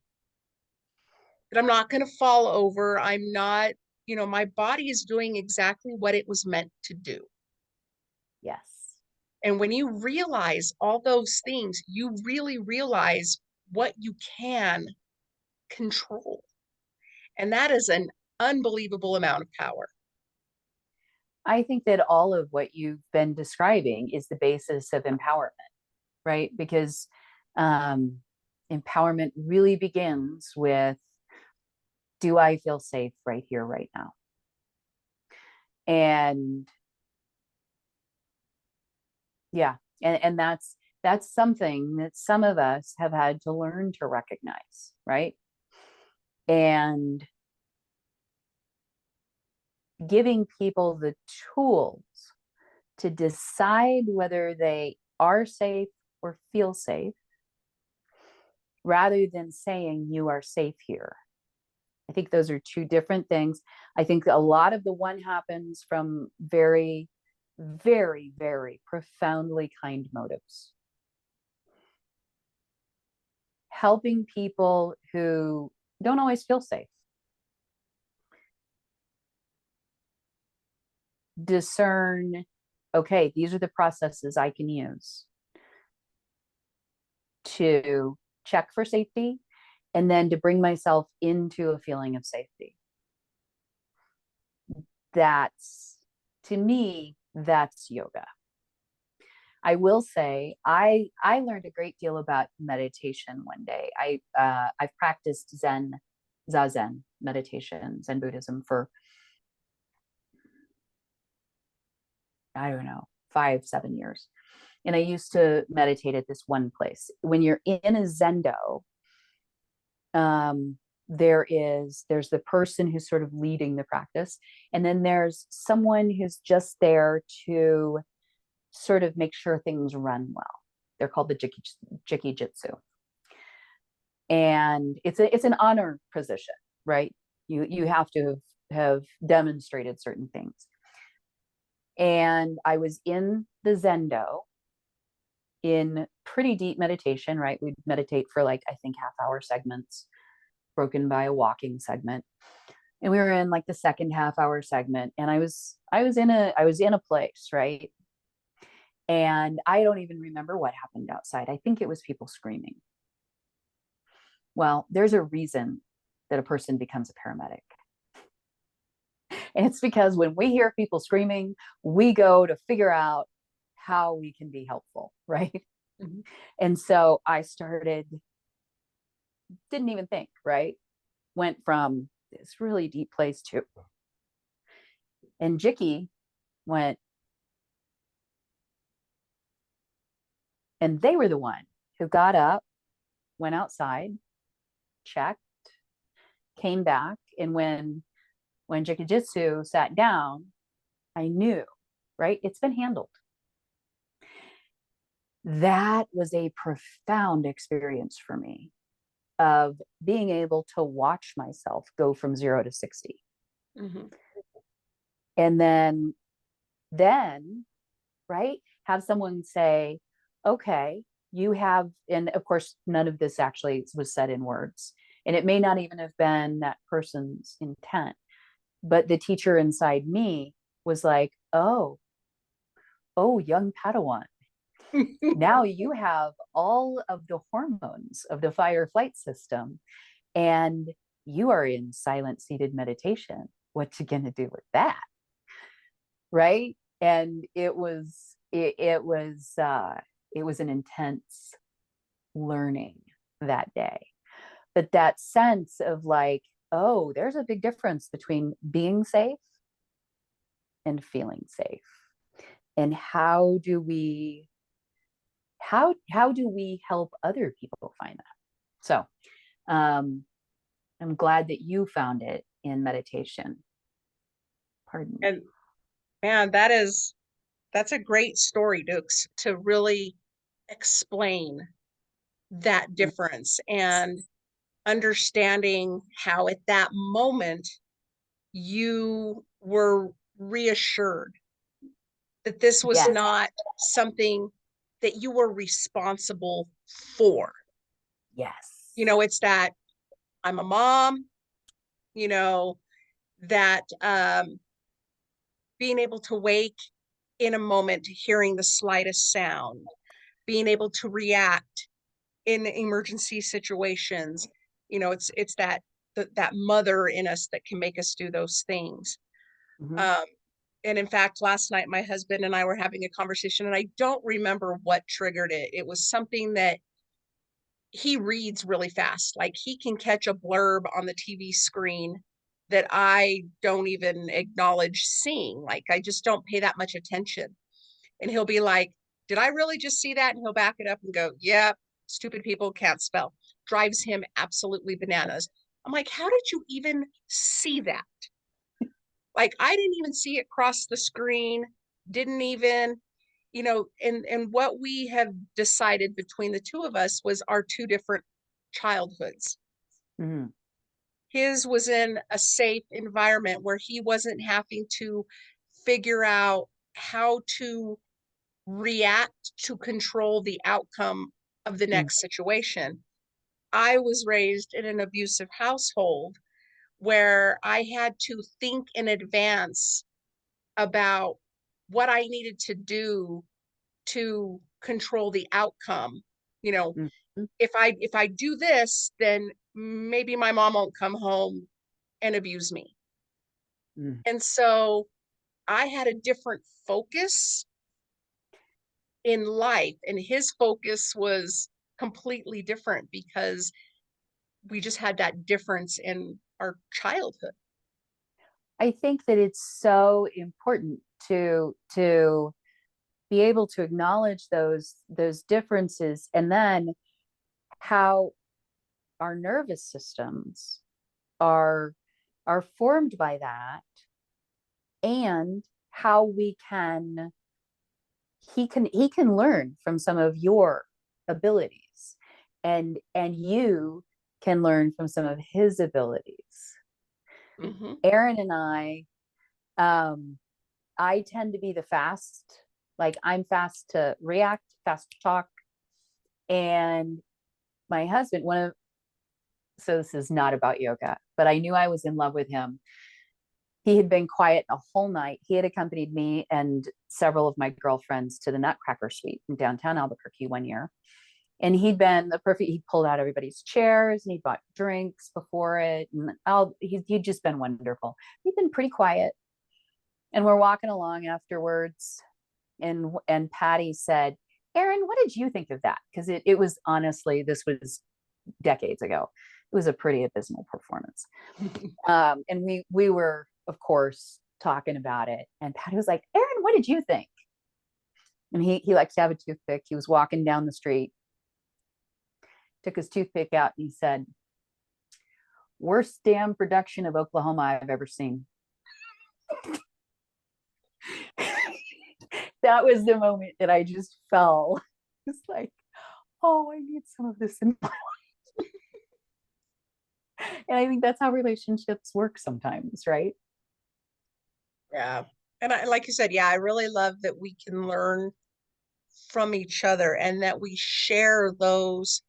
[SPEAKER 1] that I'm not going to fall over. I'm not, my body is doing exactly what it was meant to do.
[SPEAKER 2] Yes.
[SPEAKER 1] And when you realize all those things, you really realize what you can control. And that is an unbelievable amount of power.
[SPEAKER 2] I think that all of what you've been describing is the basis of empowerment, right? Because empowerment really begins with, do I feel safe right here, right now? And yeah, and that's something that some of us have had to learn to recognize, right? And giving people the tools to decide whether they are safe or feel safe, rather than saying you are safe here. I think those are two different things. I think a lot of the one happens from very, very, very profoundly kind motives. Helping people who don't always feel safe discern, okay, these are the processes I can use to check for safety, and then to bring myself into a feeling of safety. That's, to me, that's yoga. I will say I learned a great deal about meditation one day. I've practiced Zazen meditation, Zen Buddhism for, I don't know, 5-7 years. And I used to meditate at this one place. When you're in a Zendo, there's the person who's sort of leading the practice, and then there's someone who's just there to sort of make sure things run well. They're called the jiki jitsu, and it's an honor position, right? You have to have demonstrated certain things. And I was in the Zendo in pretty deep meditation, right? We'd meditate for, like, I think, half-hour segments broken by a walking segment. And we were in, like, the second half-hour segment, and I was in a place, right? And I don't even remember what happened outside. I think it was people screaming. Well, there's a reason that a person becomes a paramedic. And it's because when we hear people screaming, we go to figure out how we can be helpful, right? Mm-hmm. And so I didn't even think, right? Went from this really deep place to, and Jiki went, and they were the one who got up, went outside, checked, came back, and when Jiki Jitsu sat down, I knew, right? It's been handled. That was a profound experience for me, of being able to watch myself go from 0 to 60.
[SPEAKER 1] Mm-hmm.
[SPEAKER 2] And then, right, have someone say, okay, you have, and of course, none of this actually was said in words, and it may not even have been that person's intent, but the teacher inside me was like, oh, young Padawan, now you have all of the hormones of the fight or flight system, and you are in silent seated meditation. What you gonna do with that? Right? And it was an intense learning that day. But that sense of like, oh, there's a big difference between being safe and feeling safe. And how do we help other people find that? So I'm glad that you found it in meditation. Pardon me.
[SPEAKER 1] And man, that's a great story to really explain that difference and understanding how at that moment you were reassured that this was
[SPEAKER 2] Yes.
[SPEAKER 1] not something that you were responsible for.
[SPEAKER 2] Yes.
[SPEAKER 1] You know, it's that I'm a mom, you know, that being able to wake in a moment to hearing the slightest sound, being able to react in emergency situations. You know, it's that mother in us that can make us do those things.
[SPEAKER 2] Mm-hmm.
[SPEAKER 1] And in fact, last night my husband and I were having a conversation, and I don't remember what triggered it. It was something that he reads really fast. Like he can catch a blurb on the TV screen that I don't even acknowledge seeing. Like I just don't pay that much attention. And he'll be like, did I really just see that? And he'll back it up and go, yeah, stupid people can't spell. Drives him absolutely bananas. I'm like, how did you even see that? Like I didn't even see it cross the screen, didn't even, you know, and what we have decided between the two of us was our two different childhoods.
[SPEAKER 2] Mm-hmm.
[SPEAKER 1] His was in a safe environment where he wasn't having to figure out how to react to control the outcome of the next situation. I was raised in an abusive household where I had to think in advance about what I needed to do to control the outcome. You know,
[SPEAKER 2] Mm-hmm.
[SPEAKER 1] if I do this, then maybe my mom won't come home and abuse me.
[SPEAKER 2] Mm-hmm.
[SPEAKER 1] And so I had a different focus in life, and his focus was completely different because we just had that difference in our childhood.
[SPEAKER 2] I think that it's so important to be able to acknowledge those differences, and then how our nervous systems are formed by that, and how he can learn from some of your abilities, and you can learn from some of his abilities.
[SPEAKER 1] Mm-hmm.
[SPEAKER 2] Aaron and I tend to be like I'm fast to react, fast to talk. And my husband, so this is not about yoga, but I knew I was in love with him. He had been quiet a whole night. He had accompanied me and several of my girlfriends to the Nutcracker Suite in downtown Albuquerque one year. And he pulled out everybody's chairs and he bought drinks before it. And he'd just been wonderful. He'd been pretty quiet. And we're walking along afterwards. And Patty said, Aaron, what did you think of that? Because it was, honestly, this was decades ago. It was a pretty abysmal performance. And we were, of course, talking about it. And Patty was like, Aaron, what did you think? And he likes to have a toothpick. He was walking down the street, took his toothpick out, and he said, worst damn production of Oklahoma I've ever seen. That was the moment that I just fell. It's like, oh, I need some of this in my life. And I think that's how relationships work sometimes, right?
[SPEAKER 1] Yeah. And I, like you said, yeah, I really love that we can learn from each other and that we share those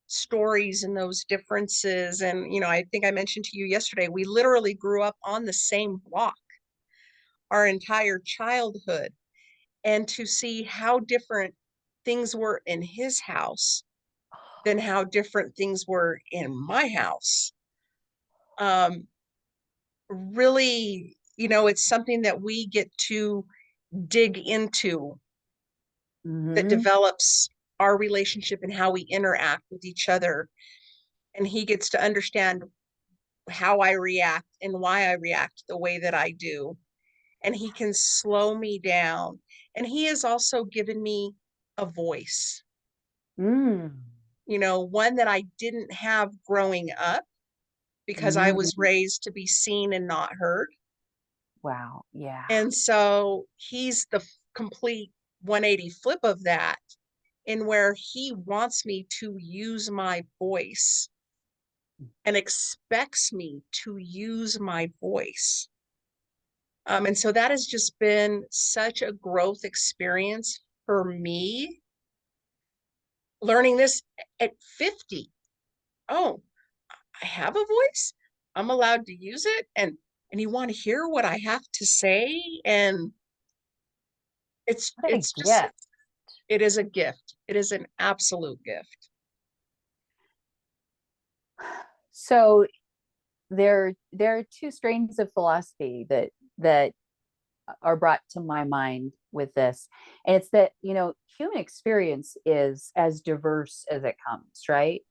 [SPEAKER 1] stories and those differences. And, I think I mentioned to you yesterday, we literally grew up on the same block our entire childhood. And to see how different things were in his house than how different things were in my house. Really, it's something that we get to dig into that
[SPEAKER 2] Mm-hmm.
[SPEAKER 1] develops our relationship and how we interact with each other. And he gets to understand how I react and why I react the way that I do. And he can slow me down. And he has also given me a voice,
[SPEAKER 2] Mm.
[SPEAKER 1] one that I didn't have growing up because I was
[SPEAKER 2] Mm.
[SPEAKER 1] raised to be seen and not heard.
[SPEAKER 2] Wow. Yeah.
[SPEAKER 1] And so he's the complete 180 flip of that, in where he wants me to use my voice and expects me to use my voice. And so that has just been such a growth experience for me, learning this at 50. Oh, I have a voice. I'm allowed to use it. And you want to hear what I have to say. And it's
[SPEAKER 2] What a
[SPEAKER 1] it's just
[SPEAKER 2] gift.
[SPEAKER 1] it is a gift. It is an absolute gift.
[SPEAKER 2] So there are two strains of philosophy that are brought to my mind with this. And it's that, human experience is as diverse as it comes, right?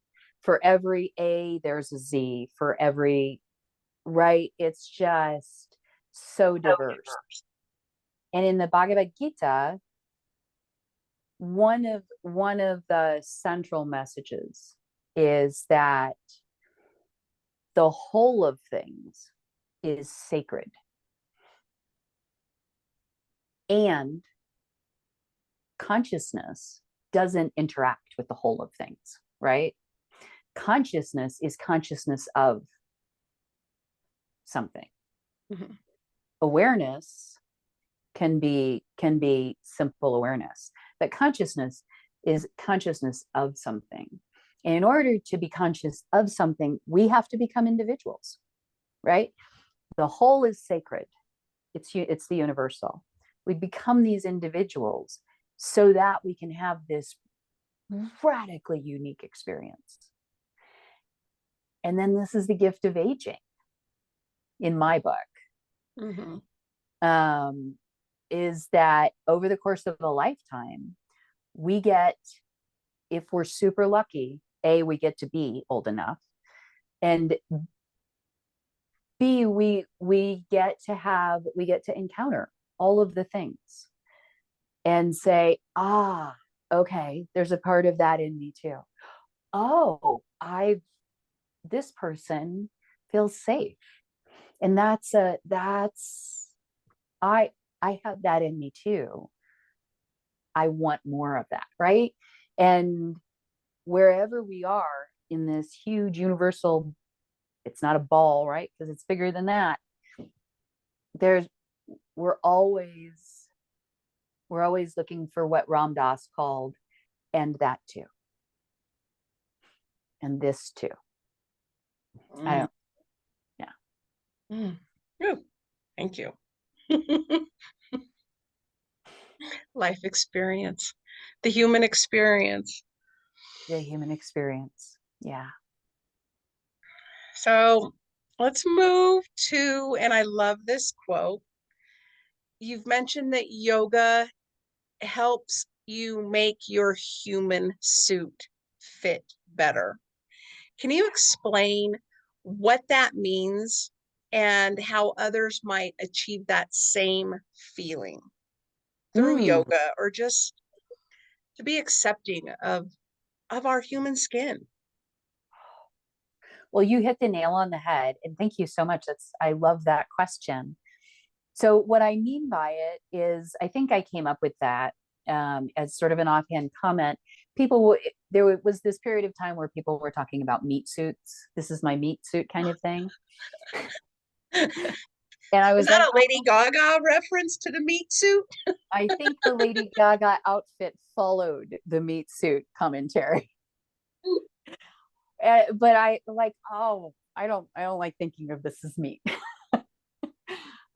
[SPEAKER 2] For every A, there's a Z. For every, right? It's just so diverse. And in the Bhagavad Gita, one of the central messages is that the whole of things is sacred. And consciousness doesn't interact with the whole of things, right? Consciousness is consciousness of something.
[SPEAKER 1] Mm-hmm.
[SPEAKER 2] Awareness can be simple awareness, but consciousness is consciousness of something. And in order to be conscious of something, we have to become individuals, right? The whole is sacred. It's the universal. We become these individuals so that we can have this radically unique experience. And then this is the gift of aging in my book.
[SPEAKER 1] Mm-hmm.
[SPEAKER 2] Is that over the course of a lifetime, we get, if we're super lucky, A, we get to be old enough, and B, we get to encounter all of the things and say, okay, there's a part of that in me too. Oh, this person feels safe. And I have that in me too. I want more of that, right? And wherever we are in this huge universal, it's not a ball, right? Because it's bigger than that. There's we're always looking for what Ram Dass called, and that too. And this too. I don't, yeah.
[SPEAKER 1] Mm. Ooh, thank you. Life experience, the human experience.
[SPEAKER 2] The human experience. Yeah.
[SPEAKER 1] So let's move to, and I love this quote. You've mentioned that yoga helps you make your human suit fit better. Can you explain what that means and how others might achieve that same feeling through
[SPEAKER 2] Mm.
[SPEAKER 1] yoga, or just to be accepting of our human skin?
[SPEAKER 2] Well, you hit the nail on the head, and thank you so much. I love that question. So what I mean by it is, I think I came up with that as sort of an offhand comment, there was this period of time where people were talking about meat suits. This is my meat suit kind of thing. And I
[SPEAKER 1] Is
[SPEAKER 2] was
[SPEAKER 1] that
[SPEAKER 2] like,
[SPEAKER 1] a Lady Gaga reference to the meat suit?
[SPEAKER 2] I think the Lady Gaga outfit followed the meat suit commentary. But I like, oh, I don't like thinking of this as meat.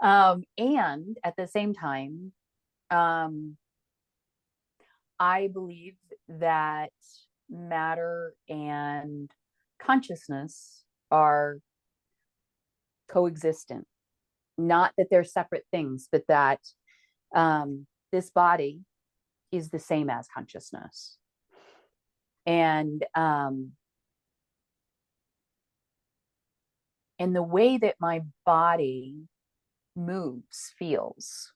[SPEAKER 2] And at the same time, I believe that matter and consciousness are coexistent. Not that they're separate things, but that this body is the same as consciousness. And the way that my body moves, feels,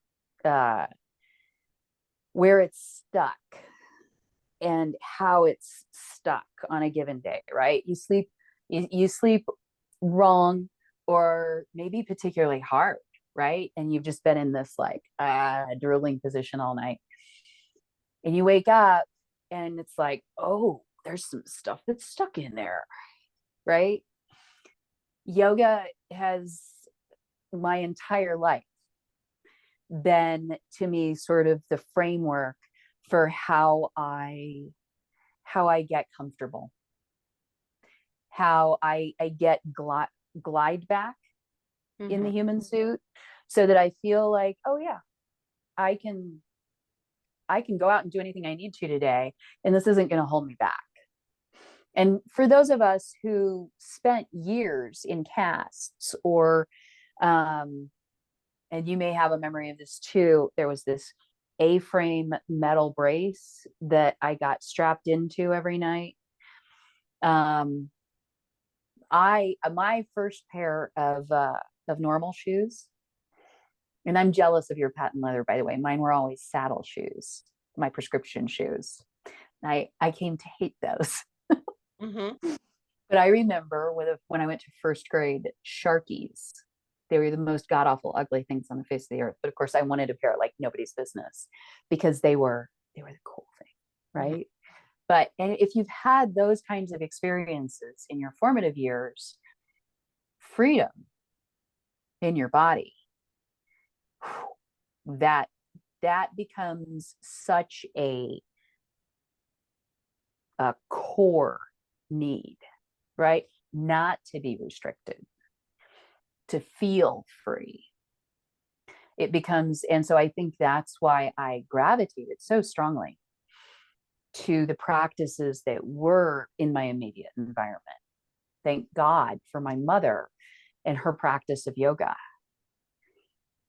[SPEAKER 2] where it's stuck and how it's stuck on a given day, right? You sleep wrong, or maybe particularly hard, right? And you've just been in this like drooling position all night. And you wake up and it's like, oh, there's some stuff that's stuck in there, right? Yoga has my entire life been, to me, sort of the framework for how I get comfortable, how I get glide back in the human suit, so that I feel like, oh yeah, I can go out and do anything I need to today, and this isn't going to hold me back. And for those of us who spent years in casts, or and you may have a memory of this too, there was this A-frame metal brace that I got strapped into every night. My first pair of normal shoes, and I'm jealous of your patent leather, by the way. Mine were always saddle shoes, my prescription shoes. I came to hate those. But I remember when I went to first grade, Sharkies. They were the most god awful, ugly things on the face of the earth. But of course, I wanted a pair like nobody's business, because they were the cool thing, right? But and if you've had those kinds of experiences in your formative years, freedom in your body, that becomes such a core need, right? Not to be restricted, to feel free. It becomes, and so I think that's why I gravitated so strongly to the practices that were in my immediate environment. Thank God for my mother and her practice of yoga,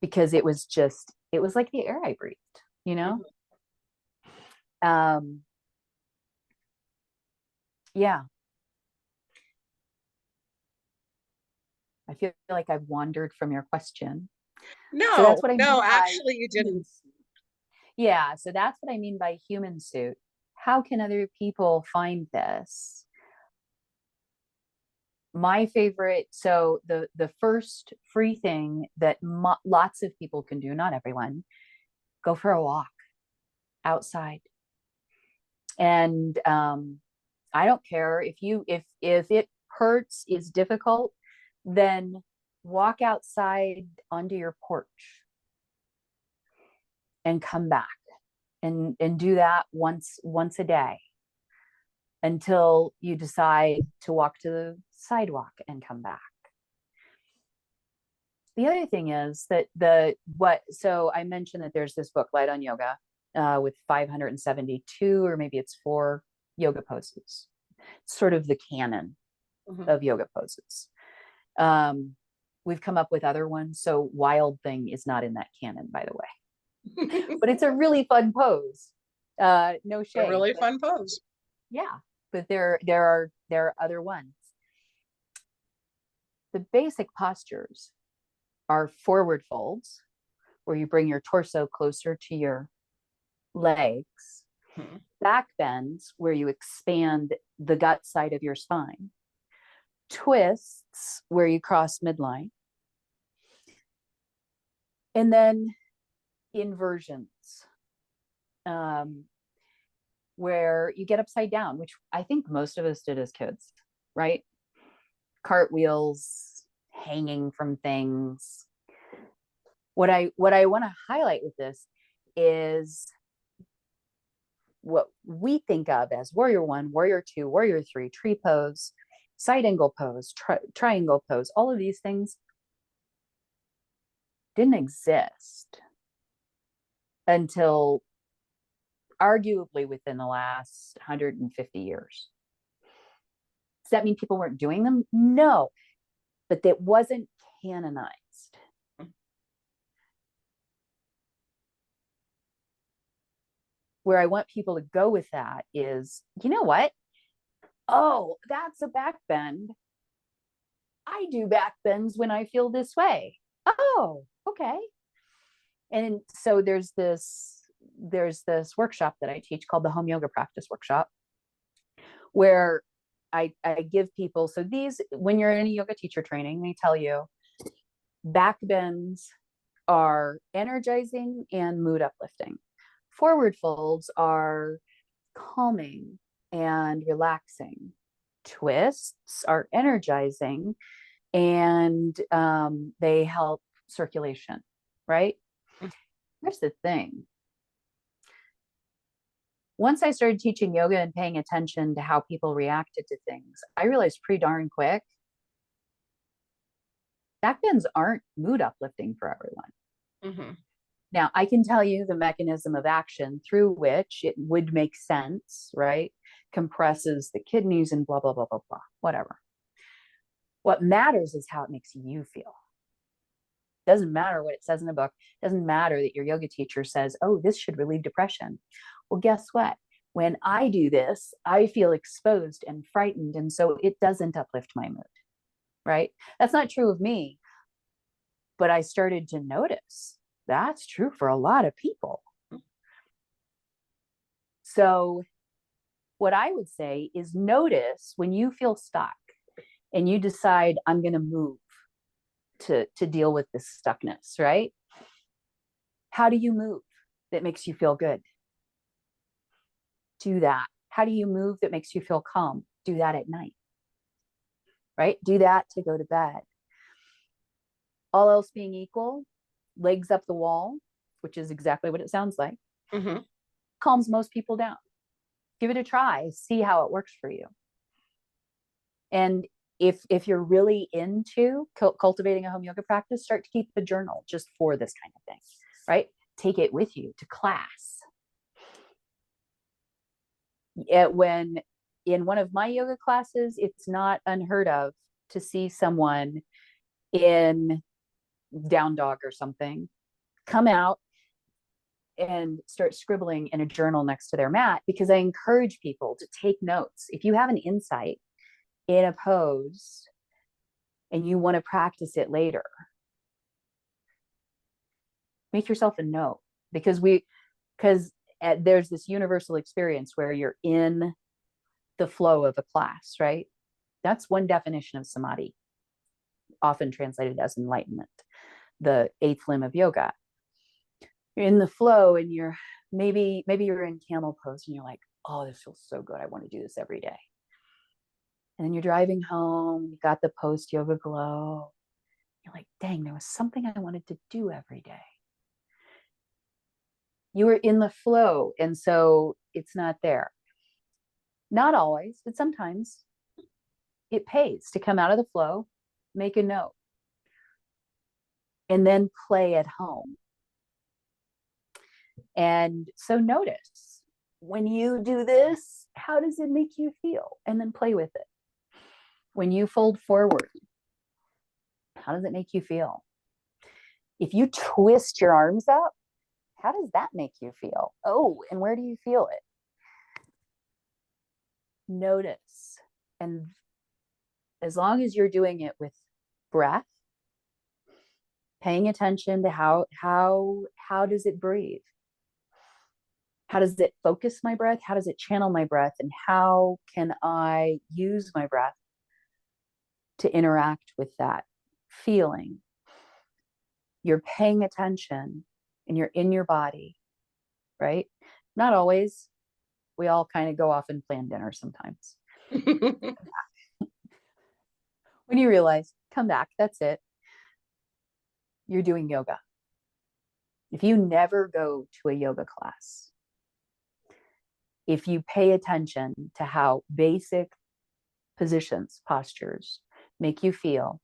[SPEAKER 2] because it was like the air I breathed, you know? Yeah. I feel like I've wandered from your question. So that's what I mean by
[SPEAKER 1] actually you didn't.
[SPEAKER 2] Yeah, so that's what I mean by human suit. How can other people find this? My favorite, so the first free thing that lots of people can do, not everyone, go for a walk outside. And I don't care if it hurts, is difficult, then walk outside onto your porch and come back and do that once a day, until you decide to walk to the sidewalk and come back. The other thing is that so I mentioned that there's this book, Light on Yoga, with 572, or maybe it's 4 yoga poses. It's sort of the canon of yoga poses. We've come up with other ones. So Wild Thing is not in that canon, by the way, but it's a really fun pose. No shame.
[SPEAKER 1] A really fun pose.
[SPEAKER 2] Yeah, but there are other ones. The basic postures are forward folds, where you bring your torso closer to your legs, back bends, where you expand the gut side of your spine, twists, where you cross midline, and then inversions, where you get upside down, which I think most of us did as kids, right? Cartwheels, hanging from things. What I want to highlight with this is what we think of as warrior 1, warrior 2, warrior 3, tree pose, side angle pose, triangle pose. All of these things didn't exist until arguably within the last 150 years. Does that mean people weren't doing them? No, but it wasn't canonized. Where I want people to go with that is, you know what? Oh, that's a back bend. I do back bends when I feel this way. Oh, okay. And so there's this workshop that I teach called the Home Yoga Practice Workshop, where I give people, so these, when you're in a yoga teacher training, they tell you back bends are energizing and mood uplifting. Forward folds are calming and relaxing. Twists are energizing and they help circulation, right? Here's the thing. Once I started teaching yoga and paying attention to how people reacted to things, I realized pretty darn quick, back bends aren't mood uplifting for everyone. Mm-hmm. Now, I can tell you the mechanism of action through which it would make sense, right? Compresses the kidneys and blah, blah, blah, blah, blah, whatever. What matters is how it makes you feel. Doesn't matter what it says in the book. Doesn't matter that your yoga teacher says, oh, this should relieve depression. Well, guess what? When I do this, I feel exposed and frightened. And so it doesn't uplift my mood, right? That's not true of me. But I started to notice that's true for a lot of people. So what I would say is notice when you feel stuck and you decide I'm going to move to deal with this stuckness, right? How do you move that makes you feel good? Do that. How do you move that makes you feel calm? Do that at night, right? Do that to go to bed. All else being equal, legs up the wall, which is exactly what it sounds like, mm-hmm. calms most people down. Give it a try. See how it works for you. And if you're really into cultivating a home yoga practice, start to keep a journal just for this kind of thing, right? Take it with you to class. When in one of my yoga classes, it's not unheard of to see someone in down dog or something come out and start scribbling in a journal next to their mat, because I encourage people to take notes. If you have an insight in a pose and you want to practice it later, make yourself a note, because there's this universal experience where you're in the flow of a class, right? That's one definition of samadhi, often translated as enlightenment, the 8th limb of yoga. You're in the flow and maybe you're in camel pose and you're like, oh, this feels so good. I want to do this every day. And then you're driving home, you got the post yoga glow. You're like, dang, there was something I wanted to do every day. You were in the flow, and so it's not there. Not always, but sometimes it pays to come out of the flow, make a note, and then play at home. And so notice when you do this, how does it make you feel? And then play with it. When you fold forward, how does it make you feel? If you twist your arms up, how does that make you feel? Oh, and where do you feel it? Notice. And as long as you're doing it with breath, paying attention to how does it breathe? How does it focus my breath? How does it channel my breath? And how can I use my breath to interact with that feeling? You're paying attention and you're in your body, right? Not always. We all kind of go off and plan dinner sometimes. When you realize, come back, that's it. You're doing yoga. If you never go to a yoga class, if you pay attention to how basic positions, postures make you feel,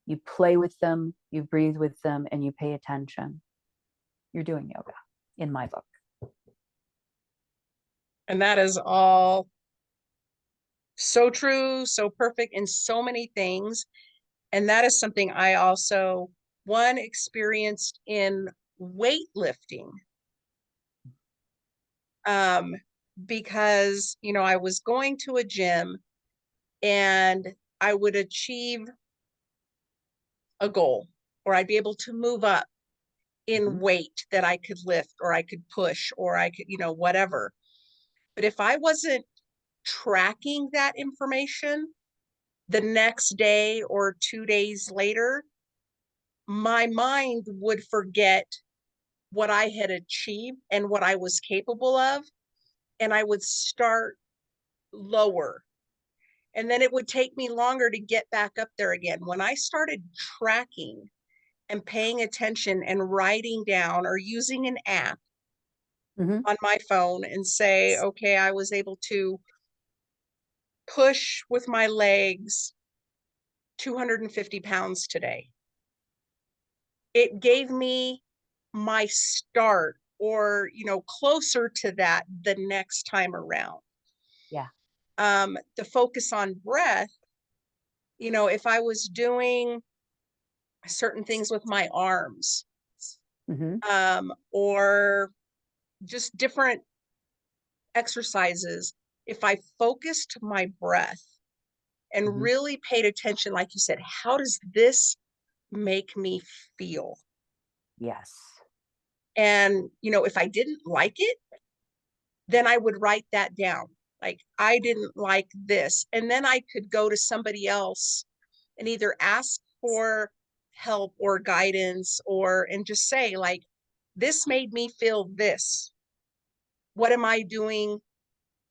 [SPEAKER 2] you play with them, you breathe with them, and you pay attention, you're doing yoga, in my book.
[SPEAKER 1] And that is all so true, so perfect in so many things. And that is something I also, one, experienced in weightlifting. Because, you know, I was going to a gym and I would achieve a goal, or I'd be able to move up in weight that I could lift or I could push or I could, you know, whatever. But if I wasn't tracking that information the next day or 2 days later, my mind would forget what I had achieved and what I was capable of. And I would start lower. And then it would take me longer to get back up there again. When I started tracking and paying attention and writing down or using an app on my phone and say, okay, I was able to push with my legs 250 pounds today. It gave me my start, or, you know, closer to that the next time around.
[SPEAKER 2] Yeah.
[SPEAKER 1] The focus on breath, you know, if I was doing certain things with my arms, or just different exercises, if I focused my breath and really paid attention, like you said, how does this make me feel?
[SPEAKER 2] Yes.
[SPEAKER 1] And, you know, if I didn't like it, then I would write that down. Like, I didn't like this. And then I could go to somebody else and either ask for help or guidance, or, and just say, like, this made me feel this. What am I doing?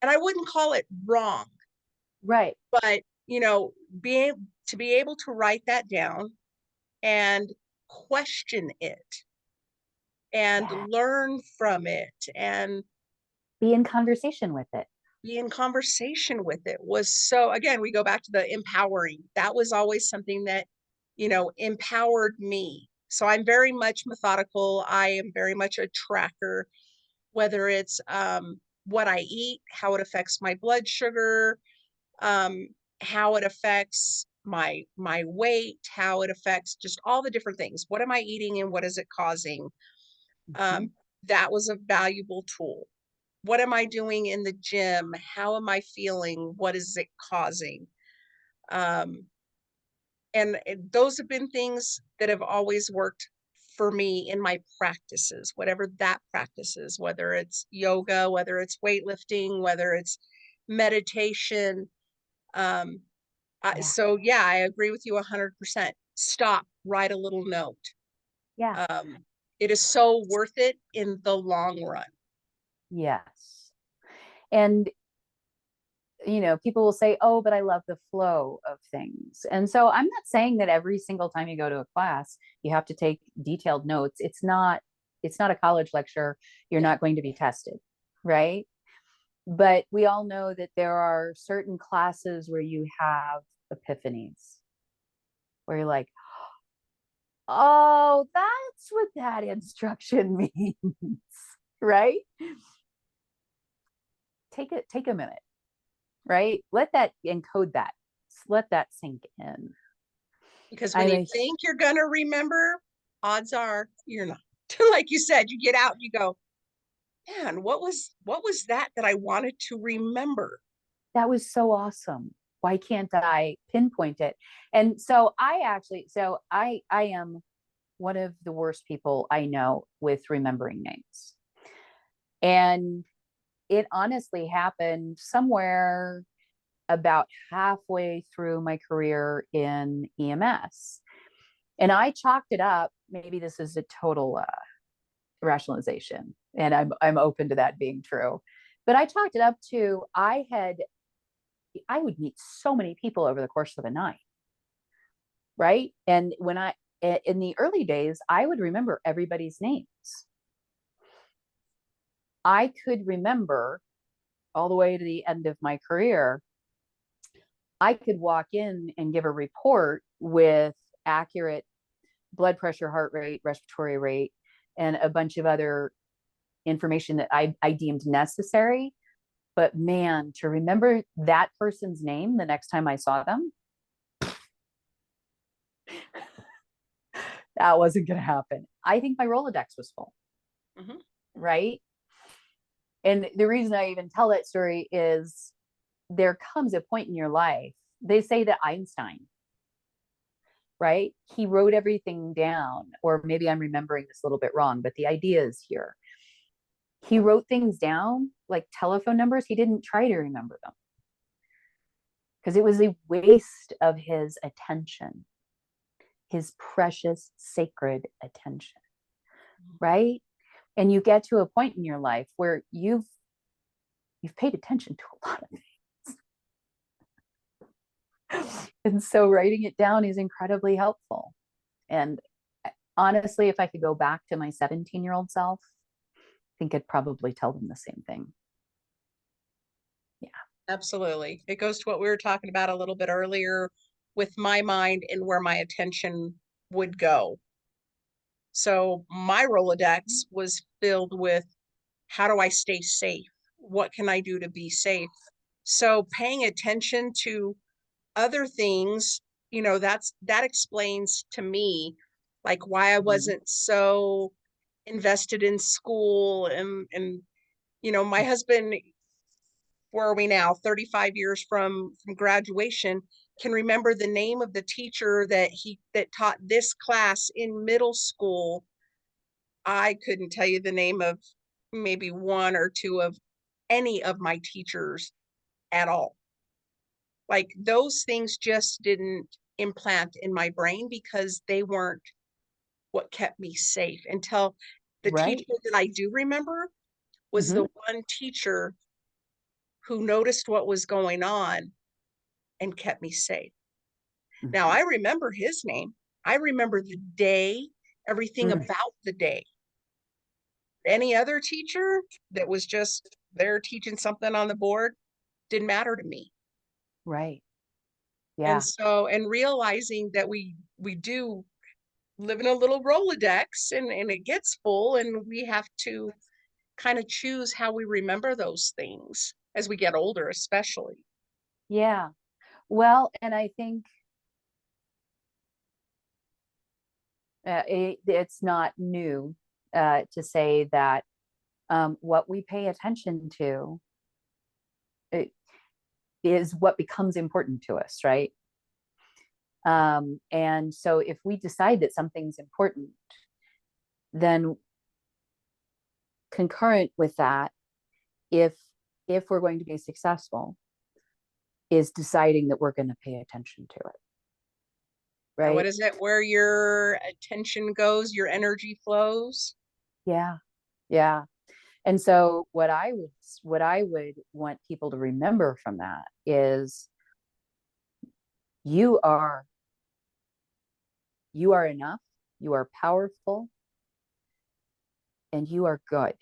[SPEAKER 1] And I wouldn't call it wrong,
[SPEAKER 2] Right.
[SPEAKER 1] but, you know, to be able to write that down and question it and learn from it and
[SPEAKER 2] be in conversation with it.
[SPEAKER 1] Be in conversation with it was so, again, we go back to the empowering. That was always something that, you know, empowered me. So I'm very much methodical. I am very much a tracker, whether it's what I eat, how it affects my blood sugar, how it affects my weight, how it affects just all the different things. What am I eating and what is it causing? That was a valuable tool. What am I doing in the gym? How am I feeling? What is it causing? And those have been things that have always worked for me in my practices, whatever that practice is, whether it's yoga, whether it's weightlifting, whether it's meditation. So yeah, I agree with you 100%. Stop, write a little note.
[SPEAKER 2] Yeah.
[SPEAKER 1] It is so worth it in the long run.
[SPEAKER 2] Yes. And, you know, people will say, oh, but I love the flow of things. And so I'm not saying that every single time you go to a class, you have to take detailed notes. It's not a college lecture. You're not going to be tested, right? But we all know that there are certain classes where you have epiphanies, where you're like, oh, that's what that instruction means, right? Take a minute, right? Let that encode that. Let that sink in.
[SPEAKER 1] Because when you think you're going to remember, odds are you're not. Like you said, you get out and you go, man, what was that I wanted to remember?
[SPEAKER 2] That was so awesome. Why can't I pinpoint it? And so I am one of the worst people I know with remembering names. And it honestly happened somewhere about halfway through my career in EMS. And I chalked it up. Maybe this is a total rationalization, And I'm open to that being true. But I chalked it up to I would meet so many people over the course of a night, right? And when I in the early days, I would remember everybody's names. I could remember all the way to the end of my career. I could walk in and give a report with accurate blood pressure, heart rate, respiratory rate, and a bunch of other information that I deemed necessary. But man, to remember that person's name the next time I saw them, that wasn't going to happen. I think my Rolodex was full. Mm-hmm. Right. And the reason I even tell that story is there comes a point in your life. They say that Einstein, right? He wrote everything down, or maybe I'm remembering this a little bit wrong, but the idea is here. He wrote things down like telephone numbers. He didn't try to remember them because it was a waste of his attention, his precious, sacred attention, right? And you get to a point in your life where you've paid attention to a lot of things. And so writing it down is incredibly helpful. And honestly, if I could go back to my 17-year-old self, I think I'd probably tell them the same thing. Yeah.
[SPEAKER 1] Absolutely. It goes to what we were talking about a little bit earlier with my mind and where my attention would go. So my Rolodex was filled with, how do I stay safe? What can I do to be safe? So paying attention to other things, that explains to me like why I wasn't so invested in school and my husband, where are we now, 35 years from graduation, can remember the name of the teacher that taught this class in middle school. I couldn't tell you the name of maybe one or two of any of my teachers at all. Like those things just didn't implant in my brain because they weren't what kept me safe until the teacher that I do remember was the one teacher who noticed what was going on and kept me safe. Now I remember his name. I remember the day, everything about the day. Any other teacher that was just there teaching something on the board didn't matter to me.
[SPEAKER 2] Right. Yeah.
[SPEAKER 1] And so, and realizing that we do live in a little Rolodex and it gets full, and we have to kind of choose how we remember those things as we get older, especially.
[SPEAKER 2] Yeah. Well, and I think it's not new to say that what we pay attention to is what becomes important to us, right? And so if we decide that something's important, then concurrent with that, if we're going to be successful, is deciding that we're going to pay attention to it. Right.
[SPEAKER 1] What is it? Where your attention goes, your energy flows.
[SPEAKER 2] Yeah. Yeah. And so what I would want people to remember from that is you are enough, you are powerful, and you are good.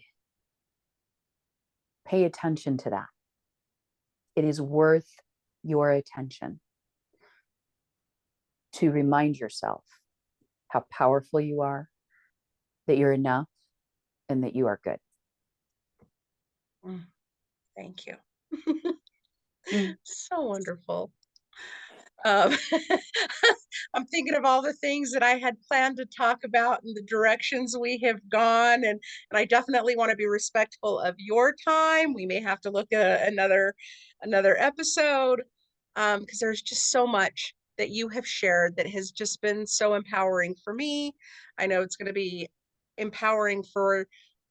[SPEAKER 2] Pay attention to that. It is worth your attention to remind yourself how powerful you are, that you're enough, and that you are good.
[SPEAKER 1] Thank you. So wonderful. I'm thinking of all the things that I had planned to talk about and the directions we have gone, and I definitely want to be respectful of your time. We may have to look at another episode because there's just so much that you have shared that has just been so empowering for me. I know it's going to be empowering for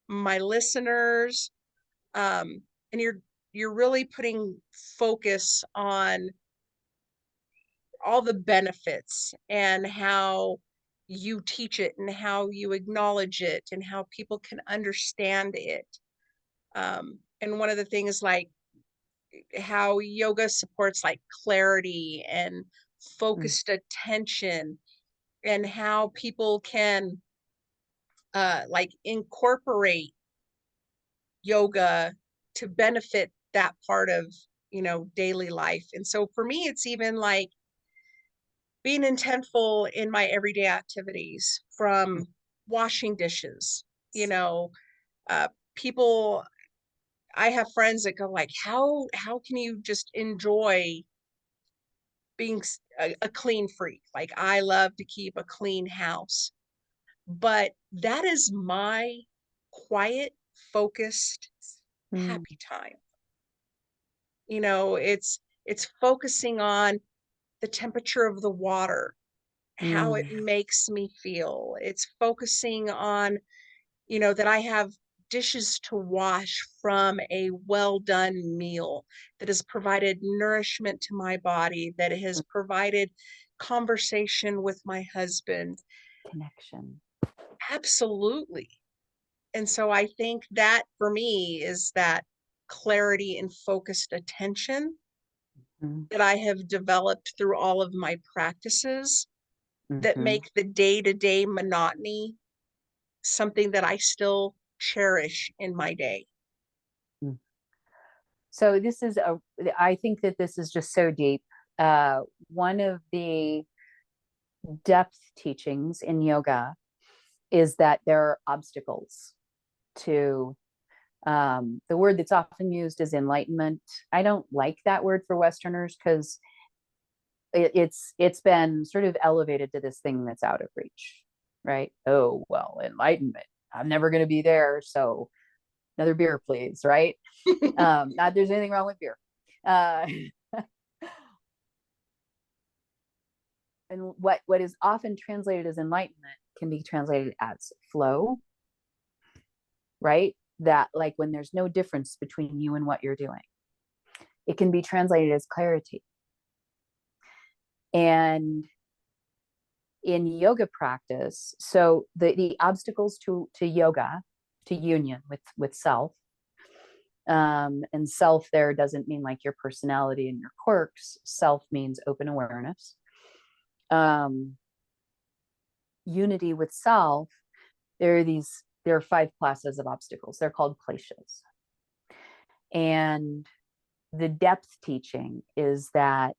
[SPEAKER 1] my listeners, and you're really putting focus on all the benefits and how you teach it and how you acknowledge it and how people can understand it. And one of the things, like how yoga supports like clarity and
[SPEAKER 2] Mm,
[SPEAKER 1] focused attention, and how people can like incorporate yoga to benefit that part of, daily life. And so for me, it's even like being intentful in my everyday activities, from washing dishes, you know, uh, people, I have friends that go like, how can you just enjoy being a clean freak? Like, I love to keep a clean house, but that is my quiet, focused,
[SPEAKER 2] mm,
[SPEAKER 1] happy time. It's focusing on the temperature of the water, how it
[SPEAKER 2] mm,
[SPEAKER 1] makes me feel. It's focusing on, that I have dishes to wash from a well done meal that has provided nourishment to my body, that has
[SPEAKER 2] mm.
[SPEAKER 1] provided conversation with my husband.
[SPEAKER 2] Connection.
[SPEAKER 1] Absolutely. And so I think that for me is that clarity and focused attention
[SPEAKER 2] Mm,
[SPEAKER 1] that I have developed through all of my practices that
[SPEAKER 2] mhm,
[SPEAKER 1] make the day-to-day monotony something that I still cherish in my day.
[SPEAKER 2] mm. So this is I think that this is just so deep. One of the depth teachings in yoga is that there are obstacles to the word that's often used is enlightenment. I don't like that word for Westerners because it's been sort of elevated to this thing that's out of reach, right? Oh, well, enlightenment. I'm never going to be there, so another beer, please, right? Not there's anything wrong with beer. Uh, and what is often translated as enlightenment can be translated as flow, right? That like when there's no difference between you and what you're doing. It can be translated as clarity. And in yoga practice, so the obstacles to yoga, to union with self, and self there doesn't mean like your personality and your quirks. Self means open awareness. Um, Unity with self, there are 5 classes of obstacles. They're called kleshas. And the depth teaching is that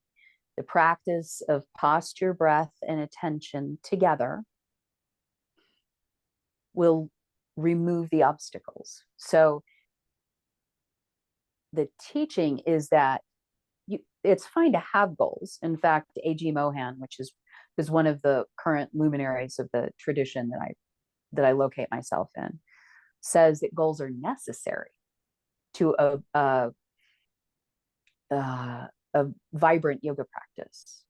[SPEAKER 2] the practice of posture, breath, and attention together will remove the obstacles. So the teaching is that it's fine to have goals. In fact, A.G. Mohan, which is one of the current luminaries of the tradition that I locate myself in, says that goals are necessary to a vibrant yoga practice.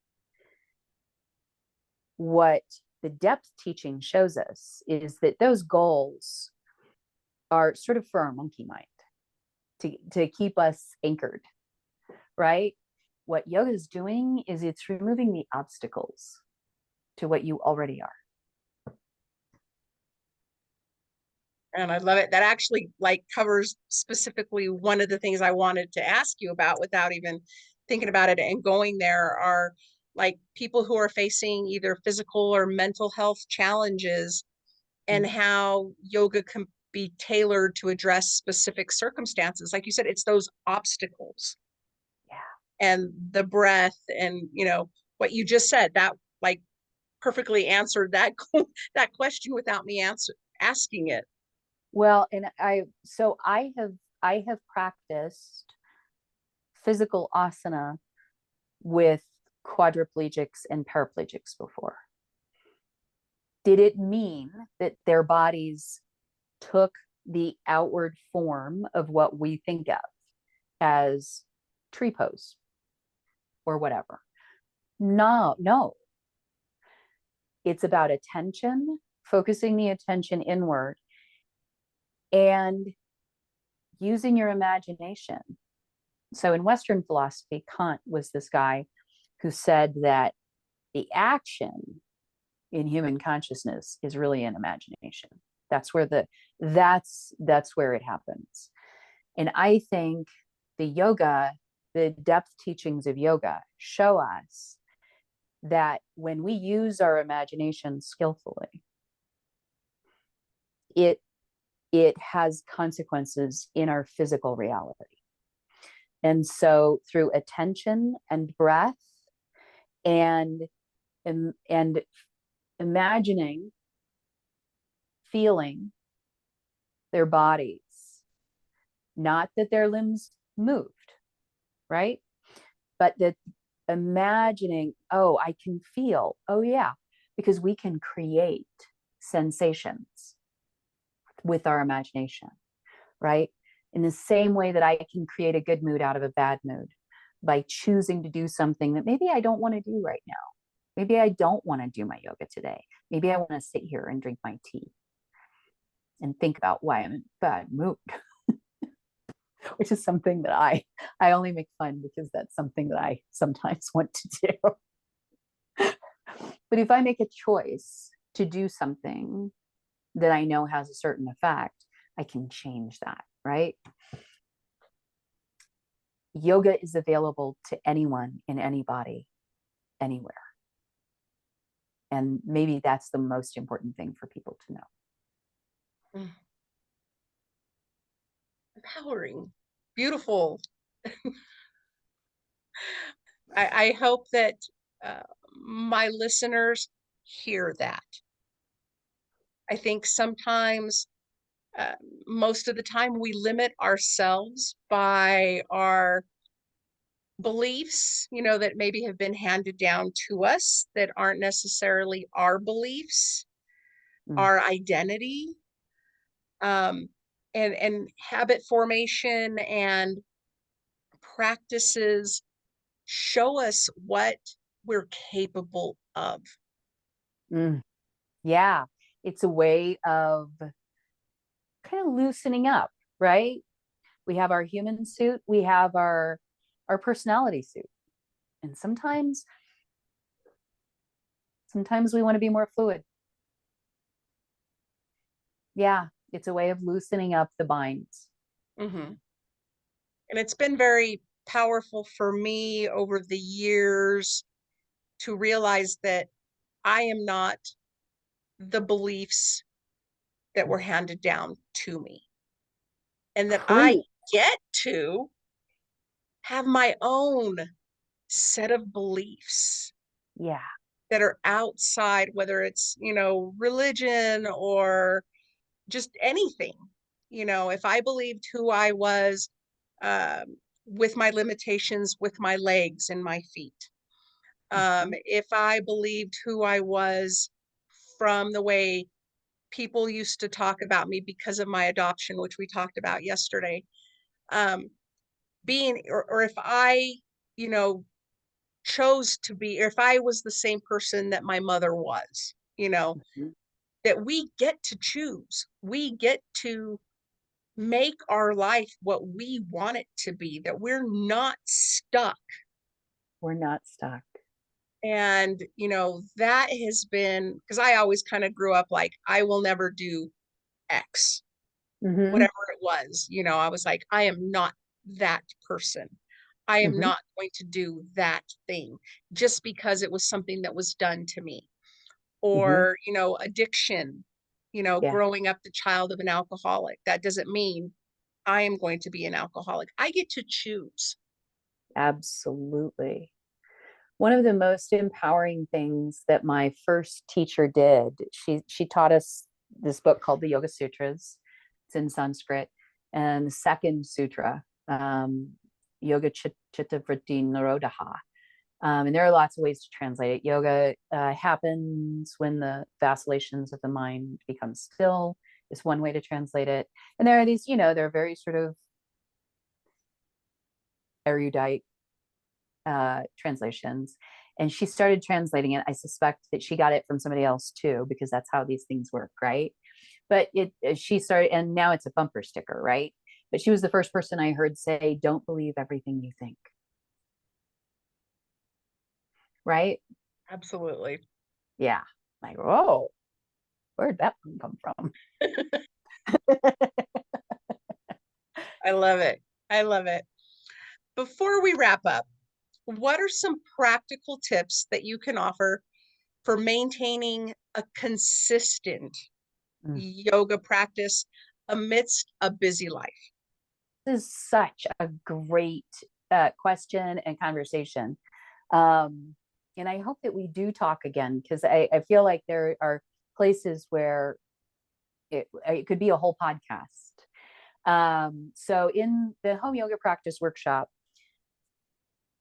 [SPEAKER 2] What the depth teaching shows us is that those goals are sort of for our monkey mind to keep us anchored, right? What yoga is doing is it's removing the obstacles to what you already are.
[SPEAKER 1] And I love it. That actually like covers specifically one of the things I wanted to ask you about without even thinking about it. And going there are like people who are facing either physical or mental health challenges, and
[SPEAKER 2] Mm.
[SPEAKER 1] how yoga can be tailored to address specific circumstances. Like you said, it's those obstacles
[SPEAKER 2] Yeah.
[SPEAKER 1] and the breath, and what you just said, that like perfectly answered that that question without me asking it.
[SPEAKER 2] Well, and I have practiced physical asana with quadriplegics and paraplegics before. Did it mean that their bodies took the outward form of what we think of as tree pose or whatever? No, no. It's about attention, focusing the attention inward and using your imagination. So in Western philosophy, Kant was this guy who said that the action in human consciousness is really in imagination. That's where that's where it happens. And I think the depth teachings of yoga show us that when we use our imagination skillfully, it has consequences in our physical reality. And so through attention and breath and imagining, feeling their bodies, not that their limbs moved, right? But that imagining, oh, I can feel, oh yeah, because we can create sensations with our imagination, right? In the same way that I can create a good mood out of a bad mood by choosing to do something that maybe I don't want to do right now. Maybe I don't want to do my yoga today. Maybe I want to sit here and drink my tea and think about why I'm in a bad mood, which is something that I only make fun because that's something that I sometimes want to do. But if I make a choice to do something that I know has a certain effect, I can change that, right? Yoga is available to anyone in any body, anywhere. And maybe that's the most important thing for people to know.
[SPEAKER 1] Empowering, beautiful. I hope that my listeners hear that. I think sometimes, most of the time, we limit ourselves by our beliefs, that maybe have been handed down to us that aren't necessarily our beliefs, our identity, and habit formation and practices show us what we're capable of.
[SPEAKER 2] Yeah, it's a way of kind of loosening up, right? We have our human suit, we have our personality suit, and sometimes we want to be more fluid. Yeah, it's a way of loosening up the binds.
[SPEAKER 1] And it's been very powerful for me over the years to realize that I am not the beliefs that were handed down to me, and that I get to have my own set of beliefs.
[SPEAKER 2] Yeah.
[SPEAKER 1] That are outside, whether it's, religion or just anything. If I believed who I was, with my limitations, with my legs and my feet, if I believed who I was from the way people used to talk about me because of my adoption, which we talked about yesterday, or if I, you know, chose to be, or if I was the same person that my mother was, that we get to choose. We get to make our life what we want it to be, that we're not stuck.
[SPEAKER 2] We're not stuck.
[SPEAKER 1] And, that has been, because I always kind of grew up like, I will never do X, whatever it was. I was like, I am not that person. I am not going to do that thing just because it was something that was done to me. Or, addiction, growing up the child of an alcoholic. That doesn't mean I am going to be an alcoholic. I get to choose.
[SPEAKER 2] Absolutely. One of the most empowering things that my first teacher did, she taught us this book called the Yoga Sutras. It's in Sanskrit. And the second sutra, Yoga Chitta Vritti Nirodha. And there are lots of ways to translate it. Yoga happens when the vacillations of the mind become still, is one way to translate it. And there are these, there are very sort of erudite translations. And she started translating it. I suspect that she got it from somebody else too, because that's how these things work, right? But she started, and now it's a bumper sticker, right? But she was the first person I heard say, "Don't believe everything you think." Right?
[SPEAKER 1] Absolutely.
[SPEAKER 2] Yeah. Like, oh, where'd that one come from?
[SPEAKER 1] I love it. I love it. Before we wrap up, what are some practical tips that you can offer for maintaining a consistent yoga practice amidst a busy life?
[SPEAKER 2] This is such a great question and conversation. And I hope that we do talk again, because I feel like there are places where it could be a whole podcast. So in the home yoga practice workshop,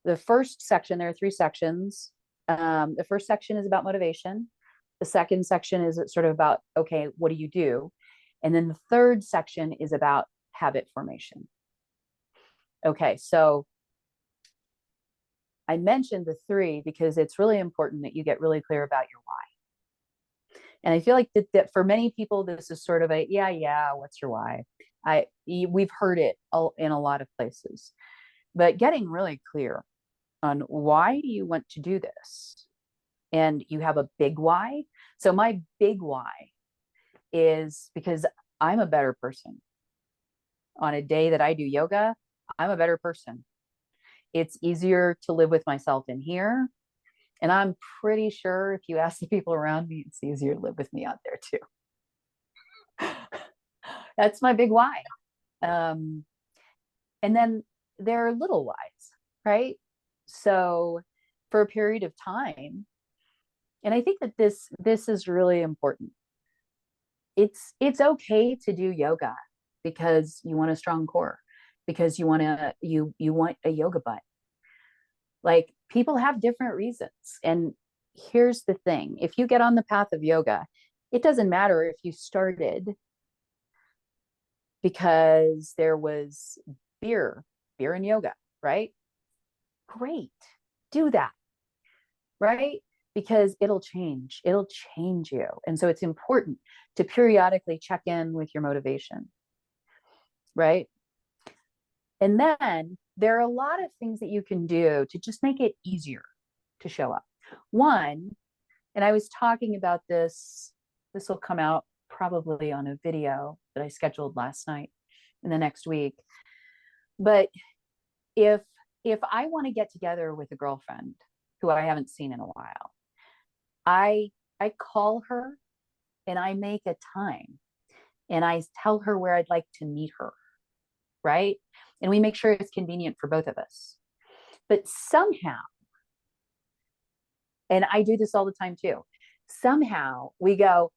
[SPEAKER 2] the first section, there are 3 sections. The first section is about motivation. The second section is sort of about, okay, what do you do? And then the third section is about habit formation. Okay, so I mentioned the 3 because it's really important that you get really clear about your why. And I feel like that for many people, this is sort of a, yeah, what's your why? We've heard it in a lot of places, but getting really clear on why do you want to do this? And you have a big why. So my big why is because I'm a better person. On a day that I do yoga, I'm a better person. It's easier to live with myself in here. And I'm pretty sure if you ask the people around me, it's easier to live with me out there too. That's my big why. And then there are little whys, right? So for a period of time, and I think that this is really important. It's okay to do yoga because you want a strong core, because you want a yoga butt. Like, people have different reasons. And here's the thing. If you get on the path of yoga, it doesn't matter if you started because there was beer in yoga, right? Great. Do that, right? Because it'll change you. And so it's important to periodically check in with your motivation, right? And then there are a lot of things that you can do to just make it easier to show up. One, and I was talking about this will come out probably on a video that I scheduled last night in the next week. But if I want to get together with a girlfriend who I haven't seen in a while, I call her and I make a time and I tell her where I'd like to meet her, right? And we make sure it's convenient for both of us. But somehow, and I do this all the time too, somehow we go,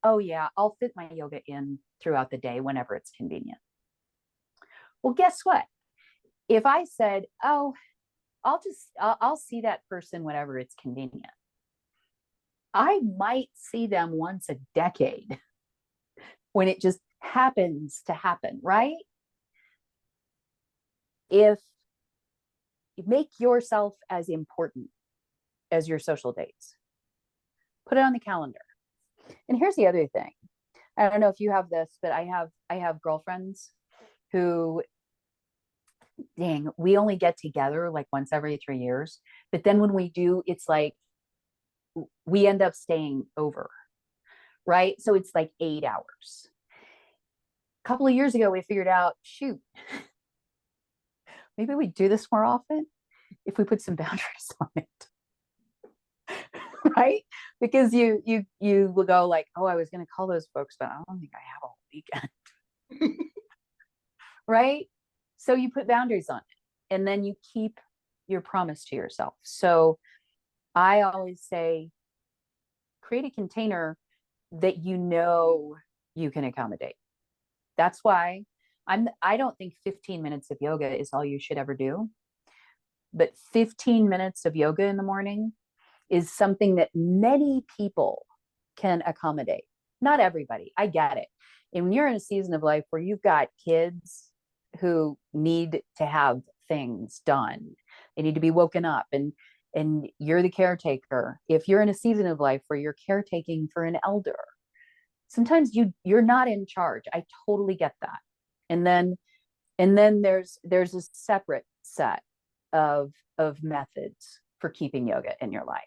[SPEAKER 2] oh yeah, I'll fit my yoga in throughout the day whenever it's convenient. Well, guess what? If I said, oh, I'll see that person whenever it's convenient, I might see them once a decade when it just happens to happen, right? If you make yourself as important as your social dates, put it on the calendar. And here's the other thing. I don't know if you have this, but I have girlfriends who, dang, we only get together like once every 3 years. But then when we do, it's like we end up staying over, right? So it's like 8 hours. A couple of years ago, we figured out, shoot, maybe we do this more often if we put some boundaries on it. Right? Because you will go like, oh, I was going to call those folks, but I don't think I have a weekend. Right? So you put boundaries on it and then you keep your promise to yourself. So I always say, create a container that you know you can accommodate. That's why I don't think 15 minutes of yoga is all you should ever do. But 15 minutes of yoga in the morning is something that many people can accommodate. Not everybody. I get it. And when you're in a season of life where you've got kids who need to have things done, they need to be woken up, and you're the caretaker. If you're in a season of life where you're caretaking for an elder, sometimes you're not in charge. I totally get that. And then there's a separate set of methods for keeping yoga in your life.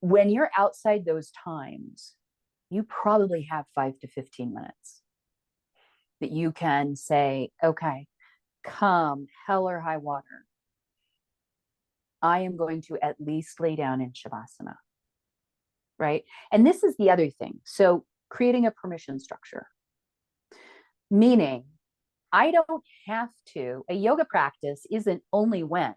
[SPEAKER 2] when you're outside those times, you probably have 5 to 15 minutes that you can say, okay, come hell or high water, I am going to at least lay down in Shavasana, right? And this is the other thing. So creating a permission structure, meaning I don't have to, a yoga practice isn't only when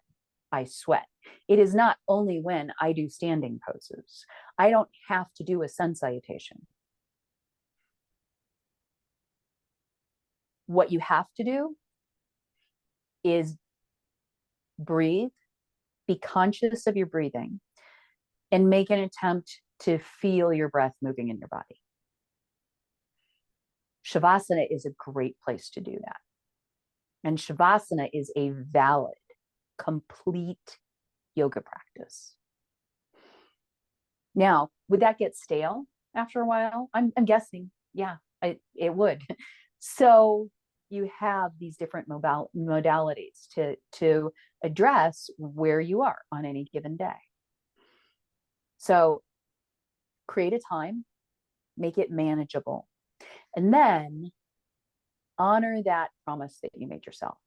[SPEAKER 2] I sweat. It is not only when I do standing poses. I don't have to do a sun salutation. What you have to do is breathe, be conscious of your breathing, and make an attempt to feel your breath moving in your body. Shavasana is a great place to do that. And Shavasana is a valid, complete yoga practice. Now, would that get stale after a while? I'm guessing, yeah, it would. So you have these different modalities to address where you are on any given day. So create a time, make it manageable, and then honor that promise that you made yourself,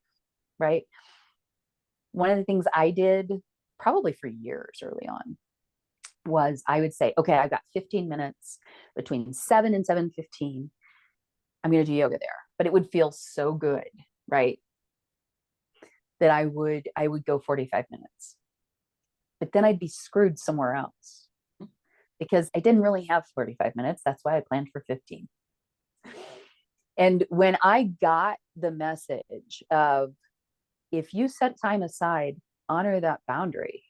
[SPEAKER 2] right? One of the things I did probably for years early on was I would say, okay, I've got 15 minutes between 7 and 7:15. I'm going to do yoga there. But it would feel so good, right? That I would go 45 minutes. But then I'd be screwed somewhere else because I didn't really have 45 minutes. That's why I planned for 15. And when I got the message of, if you set time aside, honor that boundary,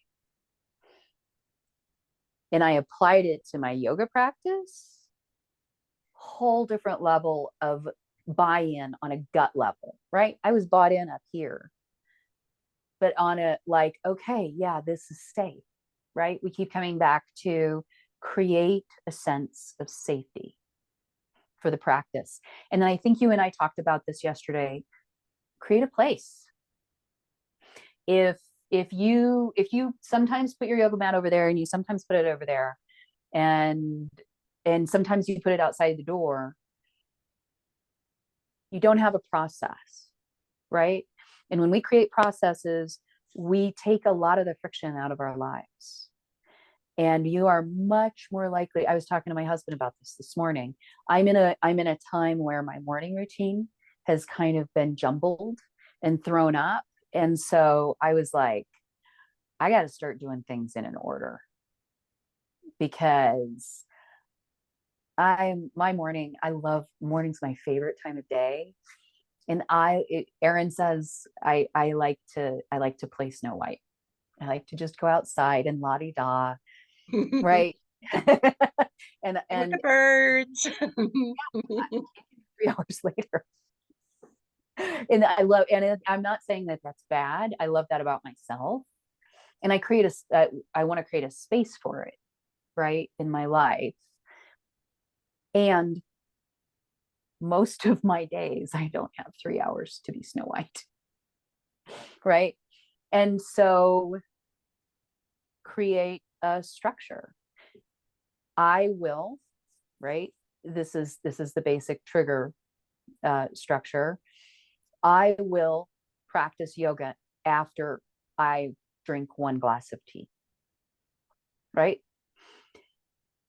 [SPEAKER 2] and I applied it to my yoga practice, whole different level of buy-in on a gut level, right? I was bought in up here, but on a like, okay, yeah, this is safe, right? We keep coming back to create a sense of safety for the practice. And then I think you and I talked about this yesterday. Create a place. If you sometimes put your yoga mat over there and you sometimes put it over there, and sometimes you put it outside the door, you don't have a process, right? And when we create processes, we take a lot of the friction out of our lives. And you are much more likely, I was talking to my husband about this morning. I'm in a time where my morning routine has kind of been jumbled and thrown up. And so I was like, I got to start doing things in an order, because I love mornings, my favorite time of day. And Erin says, I like to play Snow White. I like to just go outside and la-di-da, right? and
[SPEAKER 1] With the birds.
[SPEAKER 2] 3 hours later. And I'm not saying that that's bad. I love that about myself. And I want to create a space for it, right, in my life. And most of my days, I don't have 3 hours to be Snow White, right? And so create a structure. I will, right? This is the basic trigger structure. I will practice yoga after I drink 1 glass of tea, right?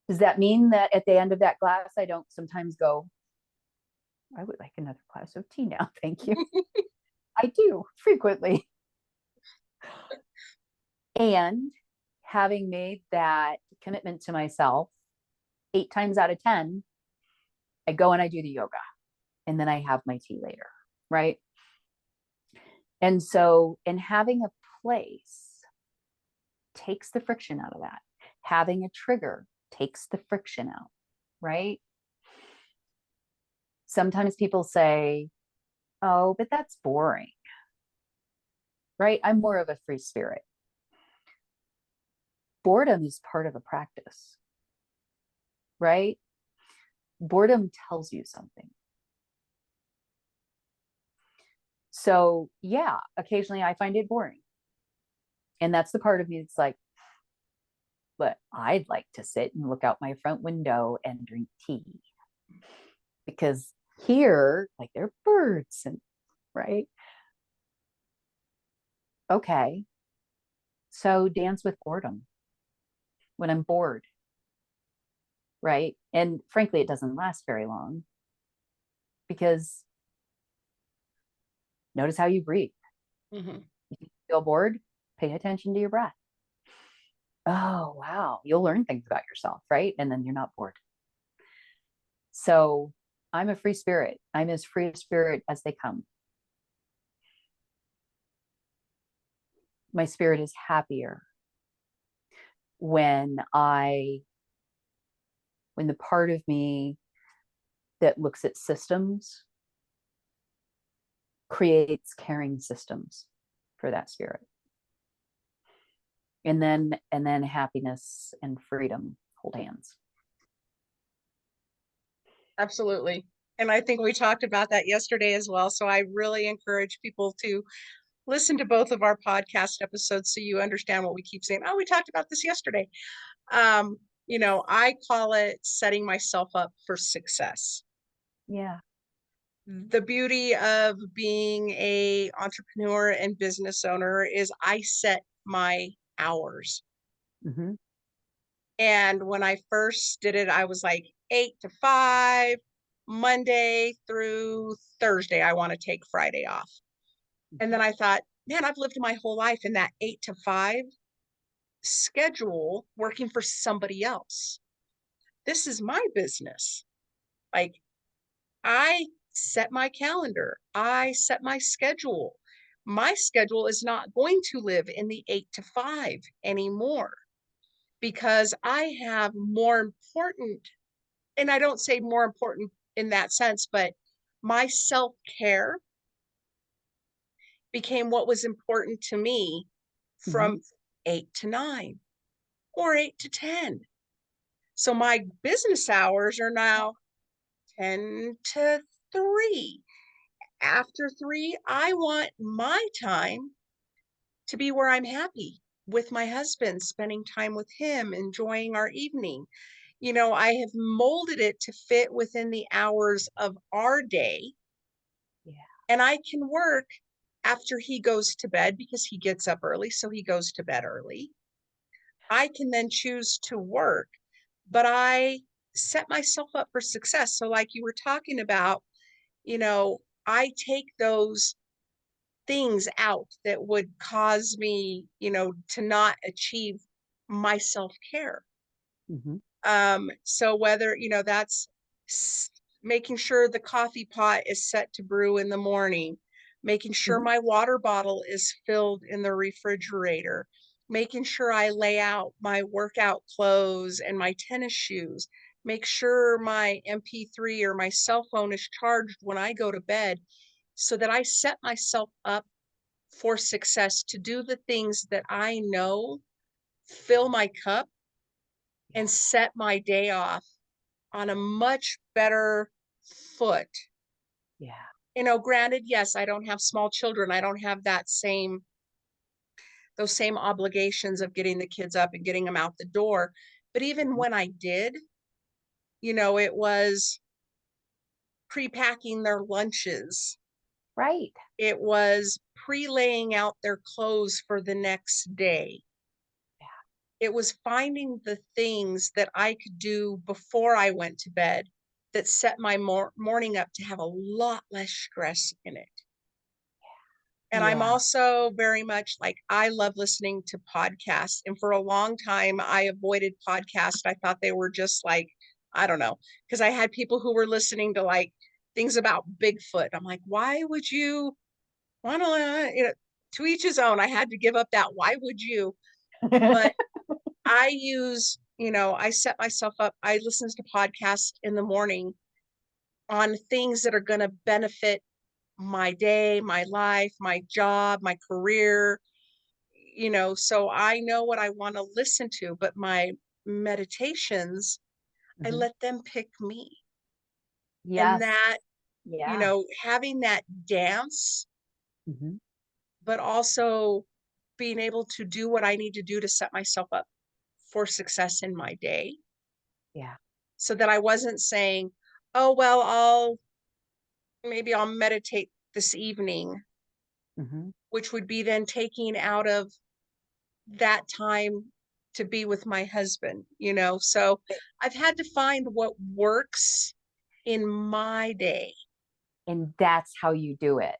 [SPEAKER 2] Does that mean that at the end of that glass, I don't sometimes go, I would like another glass of tea now, thank you? I do frequently. And having made that commitment to myself, 8 times out of 10, I go and I do the yoga, and then I have my tea later, right? And so, and having a place takes the friction out of that. Having a trigger takes the friction out, right? Sometimes people say, oh, but that's boring, right? I'm more of a free spirit. Boredom is part of a practice, right? Boredom tells you something. So yeah, occasionally I find it boring. And that's the part of me that's like, but I'd like to sit and look out my front window and drink tea. Because here, like, there are birds and right. Okay. So dance with boredom when I'm bored. Right. And frankly, it doesn't last very long because notice how you breathe.
[SPEAKER 1] Mm-hmm.
[SPEAKER 2] If you feel bored, pay attention to your breath. Oh, wow. You'll learn things about yourself. Right. And then you're not bored. So I'm a free spirit. I'm as free of spirit as they come. My spirit is happier when the part of me that looks at systems creates caring systems for that spirit. And then happiness and freedom hold hands.
[SPEAKER 1] Absolutely. And I think we talked about that yesterday as well. So I really encourage people to listen to both of our podcast episodes so you understand what we keep saying. Oh, we talked about this yesterday. I call it setting myself up for success.
[SPEAKER 2] Yeah.
[SPEAKER 1] The beauty of being a entrepreneur and business owner is I set my hours.
[SPEAKER 2] Mm-hmm.
[SPEAKER 1] And when I first did it, I was like 8 to 5, Monday through Thursday. I want to take Friday off. And then I thought, man, I've lived my whole life in that 8 to 5 schedule working for somebody else. This is my business. Like, I set my calendar, I set my schedule. My schedule is not going to live in the 8 to 5 anymore because I have more important, and I don't say more important in that sense, but my self-care became what was important to me
[SPEAKER 2] Mm-hmm.
[SPEAKER 1] from 8 to 9 or 8 to 10. So my business hours are now 10 to 3. After 3, I want my time to be where I'm happy with my husband, spending time with him, enjoying our evening. I have molded it to fit within the hours of our day.
[SPEAKER 2] Yeah.
[SPEAKER 1] And I can work after he goes to bed because he gets up early, so he goes to bed early. I can then choose to work, but I set myself up for success. So, like you were talking about, I take those things out that would cause me, to not achieve my self-care.
[SPEAKER 2] Mm-hmm.
[SPEAKER 1] So whether, that's making sure the coffee pot is set to brew in the morning, making sure
[SPEAKER 2] Mm-hmm.
[SPEAKER 1] my water bottle is filled in the refrigerator, making sure I lay out my workout clothes and my tennis shoes, make sure my MP3 or my cell phone is charged when I go to bed so that I set myself up for success to do the things that I know fill my cup and set my day off on a much better foot.
[SPEAKER 2] Yeah.
[SPEAKER 1] Granted, yes, I don't have small children. I don't have those same obligations of getting the kids up and getting them out the door. But even when I did, it was pre-packing their lunches.
[SPEAKER 2] Right.
[SPEAKER 1] It was pre-laying out their clothes for the next day. It was finding the things that I could do before I went to bed that set my morning up to have a lot less stress in it. And I'm
[SPEAKER 2] Yeah.
[SPEAKER 1] also very much like, I love listening to podcasts. And for a long time, I avoided podcasts. I thought they were just like, I don't know, because I had people who were listening to like things about Bigfoot. I'm like, why would you want to, to each his own. I had to give up that. Why would you? But I set myself up. I listen to podcasts in the morning on things that are going to benefit my day, my life, my job, my career, so I know what I want to listen to, but my meditations, I
[SPEAKER 2] Mm-hmm.
[SPEAKER 1] let them pick me. And
[SPEAKER 2] Yes.
[SPEAKER 1] that,
[SPEAKER 2] Yeah.
[SPEAKER 1] having that dance,
[SPEAKER 2] Mm-hmm.
[SPEAKER 1] but also being able to do what I need to do to set myself up for success in my day.
[SPEAKER 2] Yeah.
[SPEAKER 1] So that I wasn't saying, oh, well, maybe I'll meditate this evening,
[SPEAKER 2] Mm-hmm.
[SPEAKER 1] which would be then taking out of that time to be with my husband, So I've had to find what works in my day.
[SPEAKER 2] And that's how you do it.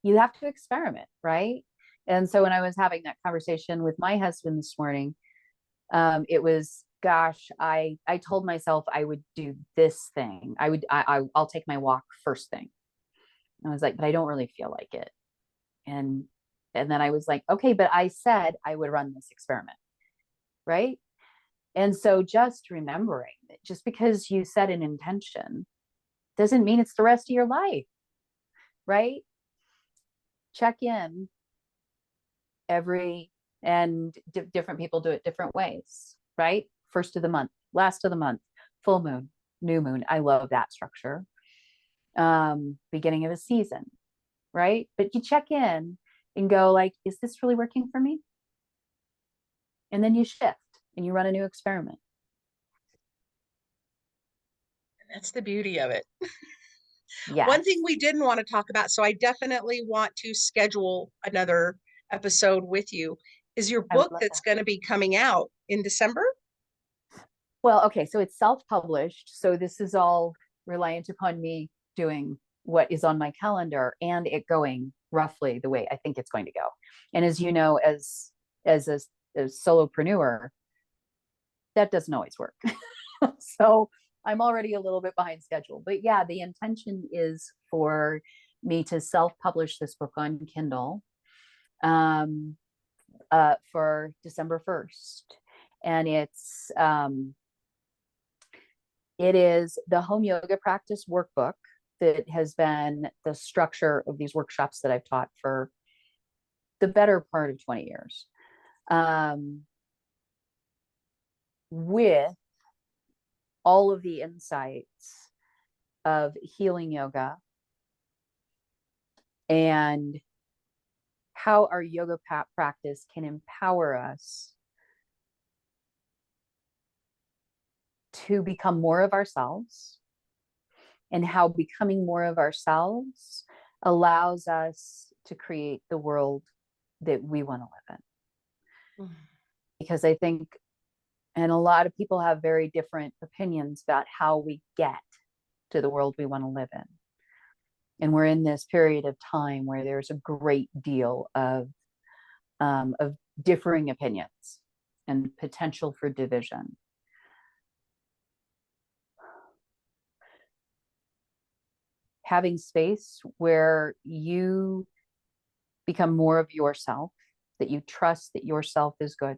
[SPEAKER 2] You have to experiment, right? And so when I was having that conversation with my husband this morning, it was, gosh, I told myself I would do this thing. I'll take my walk first thing. And I was like, but I don't really feel like it. And then I was like, okay, but I said I would run this experiment, right? And so just remembering that just because you set an intention doesn't mean it's the rest of your life, right? Check in and different people do it different ways, right? First of the month, last of the month, full moon, new moon. I love that structure. Beginning of a season, right? But you check in and go like, is this really working for me? And then you shift and you run a new experiment.
[SPEAKER 1] That's the beauty of it.
[SPEAKER 2] Yes.
[SPEAKER 1] One thing we didn't want to talk about, so I definitely want to schedule another episode with you, is your book that's going to be coming out in December.
[SPEAKER 2] Well, okay, so it's self-published. So this is all reliant upon me doing what is on my calendar and it going roughly the way I think it's going to go. And as you know, as a solopreneur, that doesn't always work. So I'm already a little bit behind schedule. But yeah, the intention is for me to self-publish this book on Kindle for December 1st. And it is the home yoga practice workbook that has been the structure of these workshops that I've taught for the better part of 20 years. With all of the insights of healing yoga and how our yoga practice can empower us to become more of ourselves, and how becoming more of ourselves allows us to create the world that we want to live in. Mm-hmm. Because I think, and a lot of people have very different opinions about how we get to the world we want to live in. And we're in this period of time where there's a great deal of differing opinions and potential for division. Having space where you become more of yourself, that you trust that yourself is good,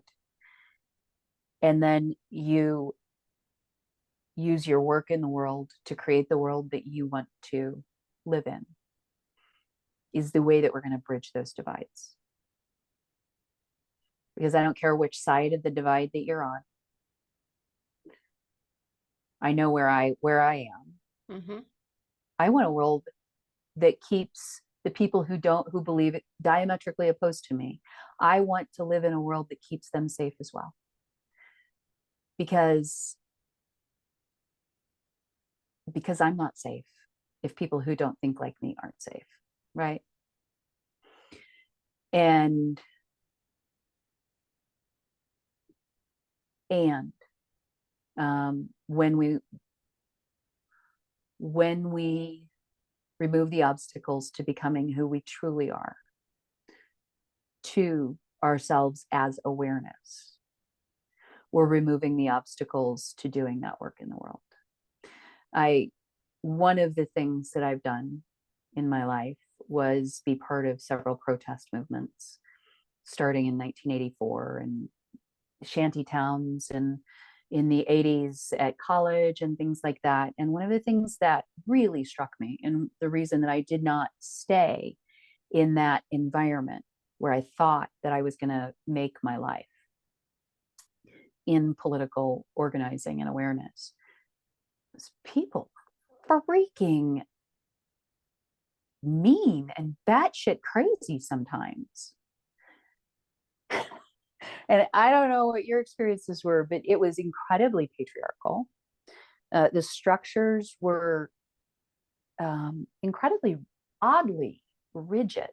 [SPEAKER 2] and then you use your work in the world to create the world that you want to live in, is the way that we're going to bridge those divides. Because I don't care which side of the divide that you're on. I know where I am. Mm-hmm. I want a world that keeps the people who believe it diametrically opposed to me. I want to live in a world that keeps them safe as well. Because I'm not safe if people who don't think like me aren't safe, right? And when we remove the obstacles to becoming who we truly are, to ourselves as awareness, we're removing the obstacles to doing that work in the world. One of the things that I've done in my life was be part of several protest movements, starting in 1984 and shanty towns and in the 80s at college and things like that. And one of the things that really struck me, and the reason that I did not stay in that environment where I thought that I was going to make my life in political organizing and awareness, was people freaking mean and batshit crazy sometimes. And I don't know what your experiences were, but it was incredibly patriarchal. The structures were incredibly, oddly rigid.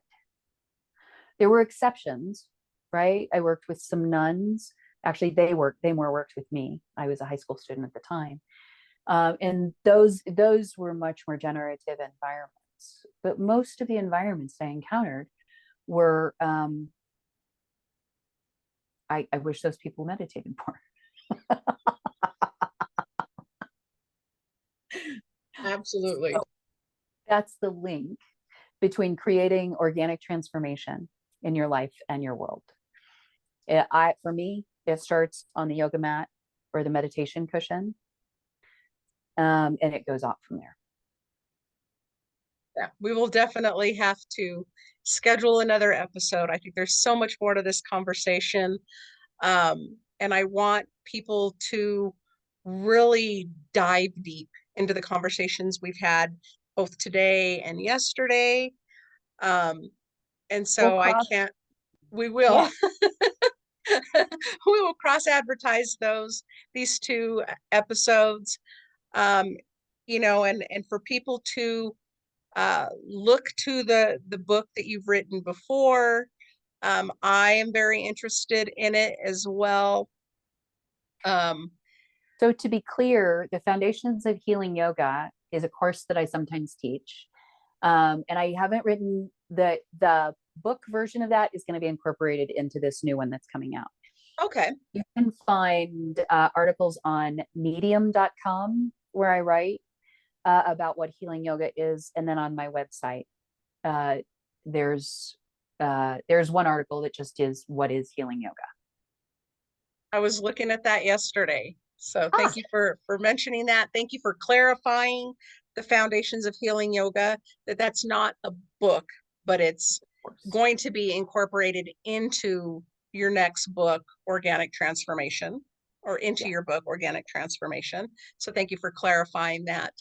[SPEAKER 2] There were exceptions, right? I worked with some nuns. Actually, they more worked with me. I was a high school student at the time. And those were much more generative environments. But most of the environments I encountered were, I wish those people meditated more.
[SPEAKER 1] Absolutely.
[SPEAKER 2] So that's the link between creating organic transformation in your life and your world. For me, it starts on the yoga mat or the meditation cushion, and it goes off from there.
[SPEAKER 1] Yeah, we will definitely have to schedule another episode. I think there's so much more to this conversation. And I want people to really dive deep into the conversations we've had both today and yesterday. And so we will,
[SPEAKER 2] Yeah.
[SPEAKER 1] we will cross advertise these two episodes, and for people to look to the book that you've written before. I am very interested in it as well.
[SPEAKER 2] So to be clear, the Foundations of Healing Yoga is a course that I sometimes teach. And I haven't written the book version of that is going to be incorporated into this new one that's coming out.
[SPEAKER 1] Okay.
[SPEAKER 2] You can find articles on medium.com where I write about what healing yoga is. And then on my website, there's one article that just is what is healing yoga.
[SPEAKER 1] I was looking at that yesterday. So thank you for mentioning that. Thank you for clarifying the Foundations of Healing Yoga, that's not a book, but it's going to be incorporated into your next book, Organic Transformation, or into your book, Organic Transformation. So thank you for clarifying that.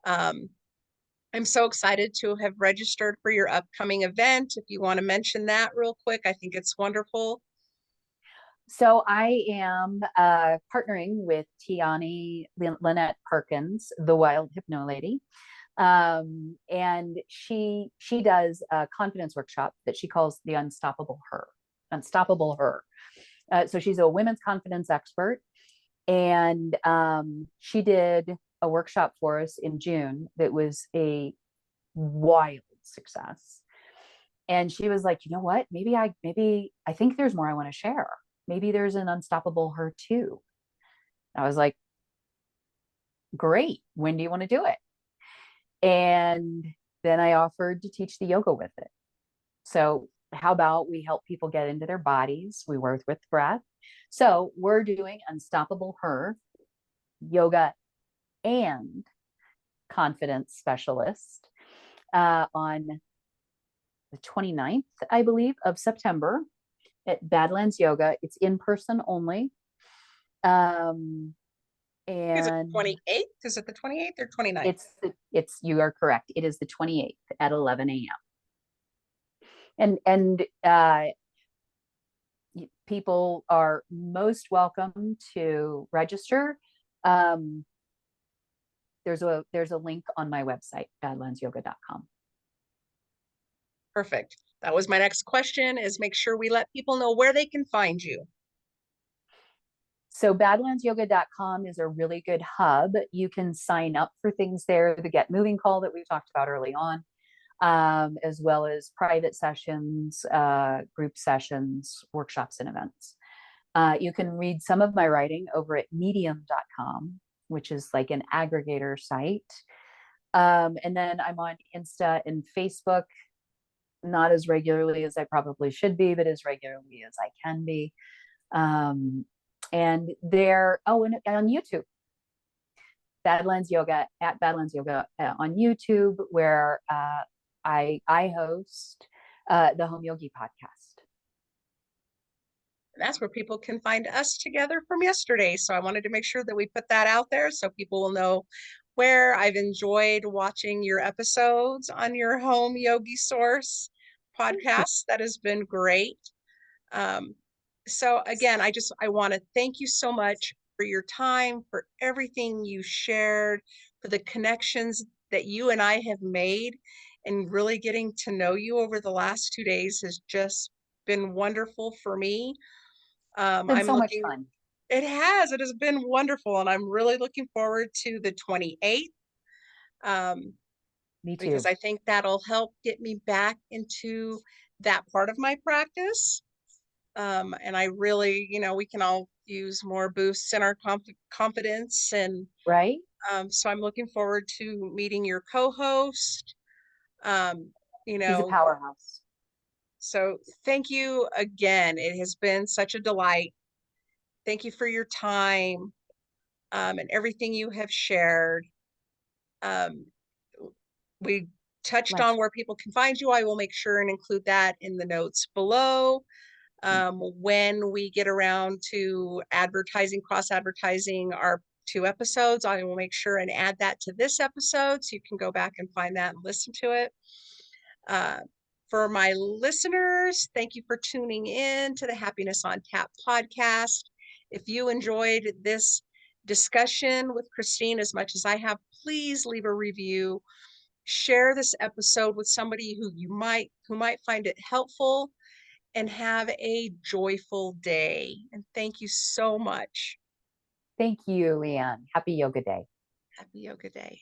[SPEAKER 1] I'm so excited to have registered for your upcoming event. If you want to mention that real quick, I think it's wonderful.
[SPEAKER 2] So I am partnering with Tiani Lynette Perkins, the Wild Hypno Lady. And she does a confidence workshop that she calls the Unstoppable Her. So she's a women's confidence expert. And she did a workshop for us in June that was a wild success. And she was like, you know what, maybe I think there's more I want to share. Maybe there's an Unstoppable Her too. I was like, great. When do you want to do it? And then I offered to teach the yoga with it. So how about we help people get into their bodies? We work with breath. So we're doing Unstoppable Her, yoga and confidence specialist on the 29th, I believe, of September at Badlands Yoga. It's in person only. And
[SPEAKER 1] is it 28th? Is it the 28th or 29th?
[SPEAKER 2] It's you are correct. It is the 28th at 11 a.m. And people are most welcome to register. There's a link on my website, badlandsyoga.com.
[SPEAKER 1] Perfect. That was my next question, is make sure we let people know where they can find you.
[SPEAKER 2] So badlandsyoga.com is a really good hub. You can sign up for things there, the Get Moving call that we talked about early on, as well as private sessions, group sessions, workshops, and events. You can read some of my writing over at medium.com, which is like an aggregator site. And then I'm on Insta and Facebook, not as regularly as I probably should be, but as regularly as I can be. And there, and on YouTube, Badlands Yoga, at Badlands Yoga on YouTube, where I host the Home Yogi podcast.
[SPEAKER 1] That's where people can find us together from yesterday. So I wanted to make sure that we put that out there so people will know where. I've enjoyed watching your episodes on your Home Yogi Source podcast. That has been great. So again, I want to thank you so much for your time, for everything you shared, for the connections that you and I have made, and really getting to know you over the last 2 days has just been wonderful for me.
[SPEAKER 2] Been
[SPEAKER 1] I'm
[SPEAKER 2] so much
[SPEAKER 1] looking,
[SPEAKER 2] fun.
[SPEAKER 1] it has been wonderful, and I'm really looking forward to the 28th. Um,
[SPEAKER 2] Me
[SPEAKER 1] because
[SPEAKER 2] too.
[SPEAKER 1] I think that'll help get me back into that part of my practice. And I really, we can all use more boosts in our confidence. And
[SPEAKER 2] Right?
[SPEAKER 1] so I'm looking forward to meeting your co-host. Um, you
[SPEAKER 2] She's a
[SPEAKER 1] know,
[SPEAKER 2] powerhouse.
[SPEAKER 1] so thank you again. It has been such a delight. Thank you for your time, and everything you have shared. Um, we touched
[SPEAKER 2] My
[SPEAKER 1] on where people can find you. I will make sure and include that in the notes below. When we get around to advertising, cross advertising our 2 episodes, I will make sure and add that to this episode so you can go back and find that and listen to it. Uh, for my listeners, thank you for tuning in to the Happiness on Tap podcast. If you enjoyed this discussion with Christine as much as I have, please leave a review. Share this episode with somebody who might find it helpful, and have a joyful day. And thank you so much.
[SPEAKER 2] Thank you, Leanne. Happy Yoga Day.
[SPEAKER 1] Happy Yoga Day.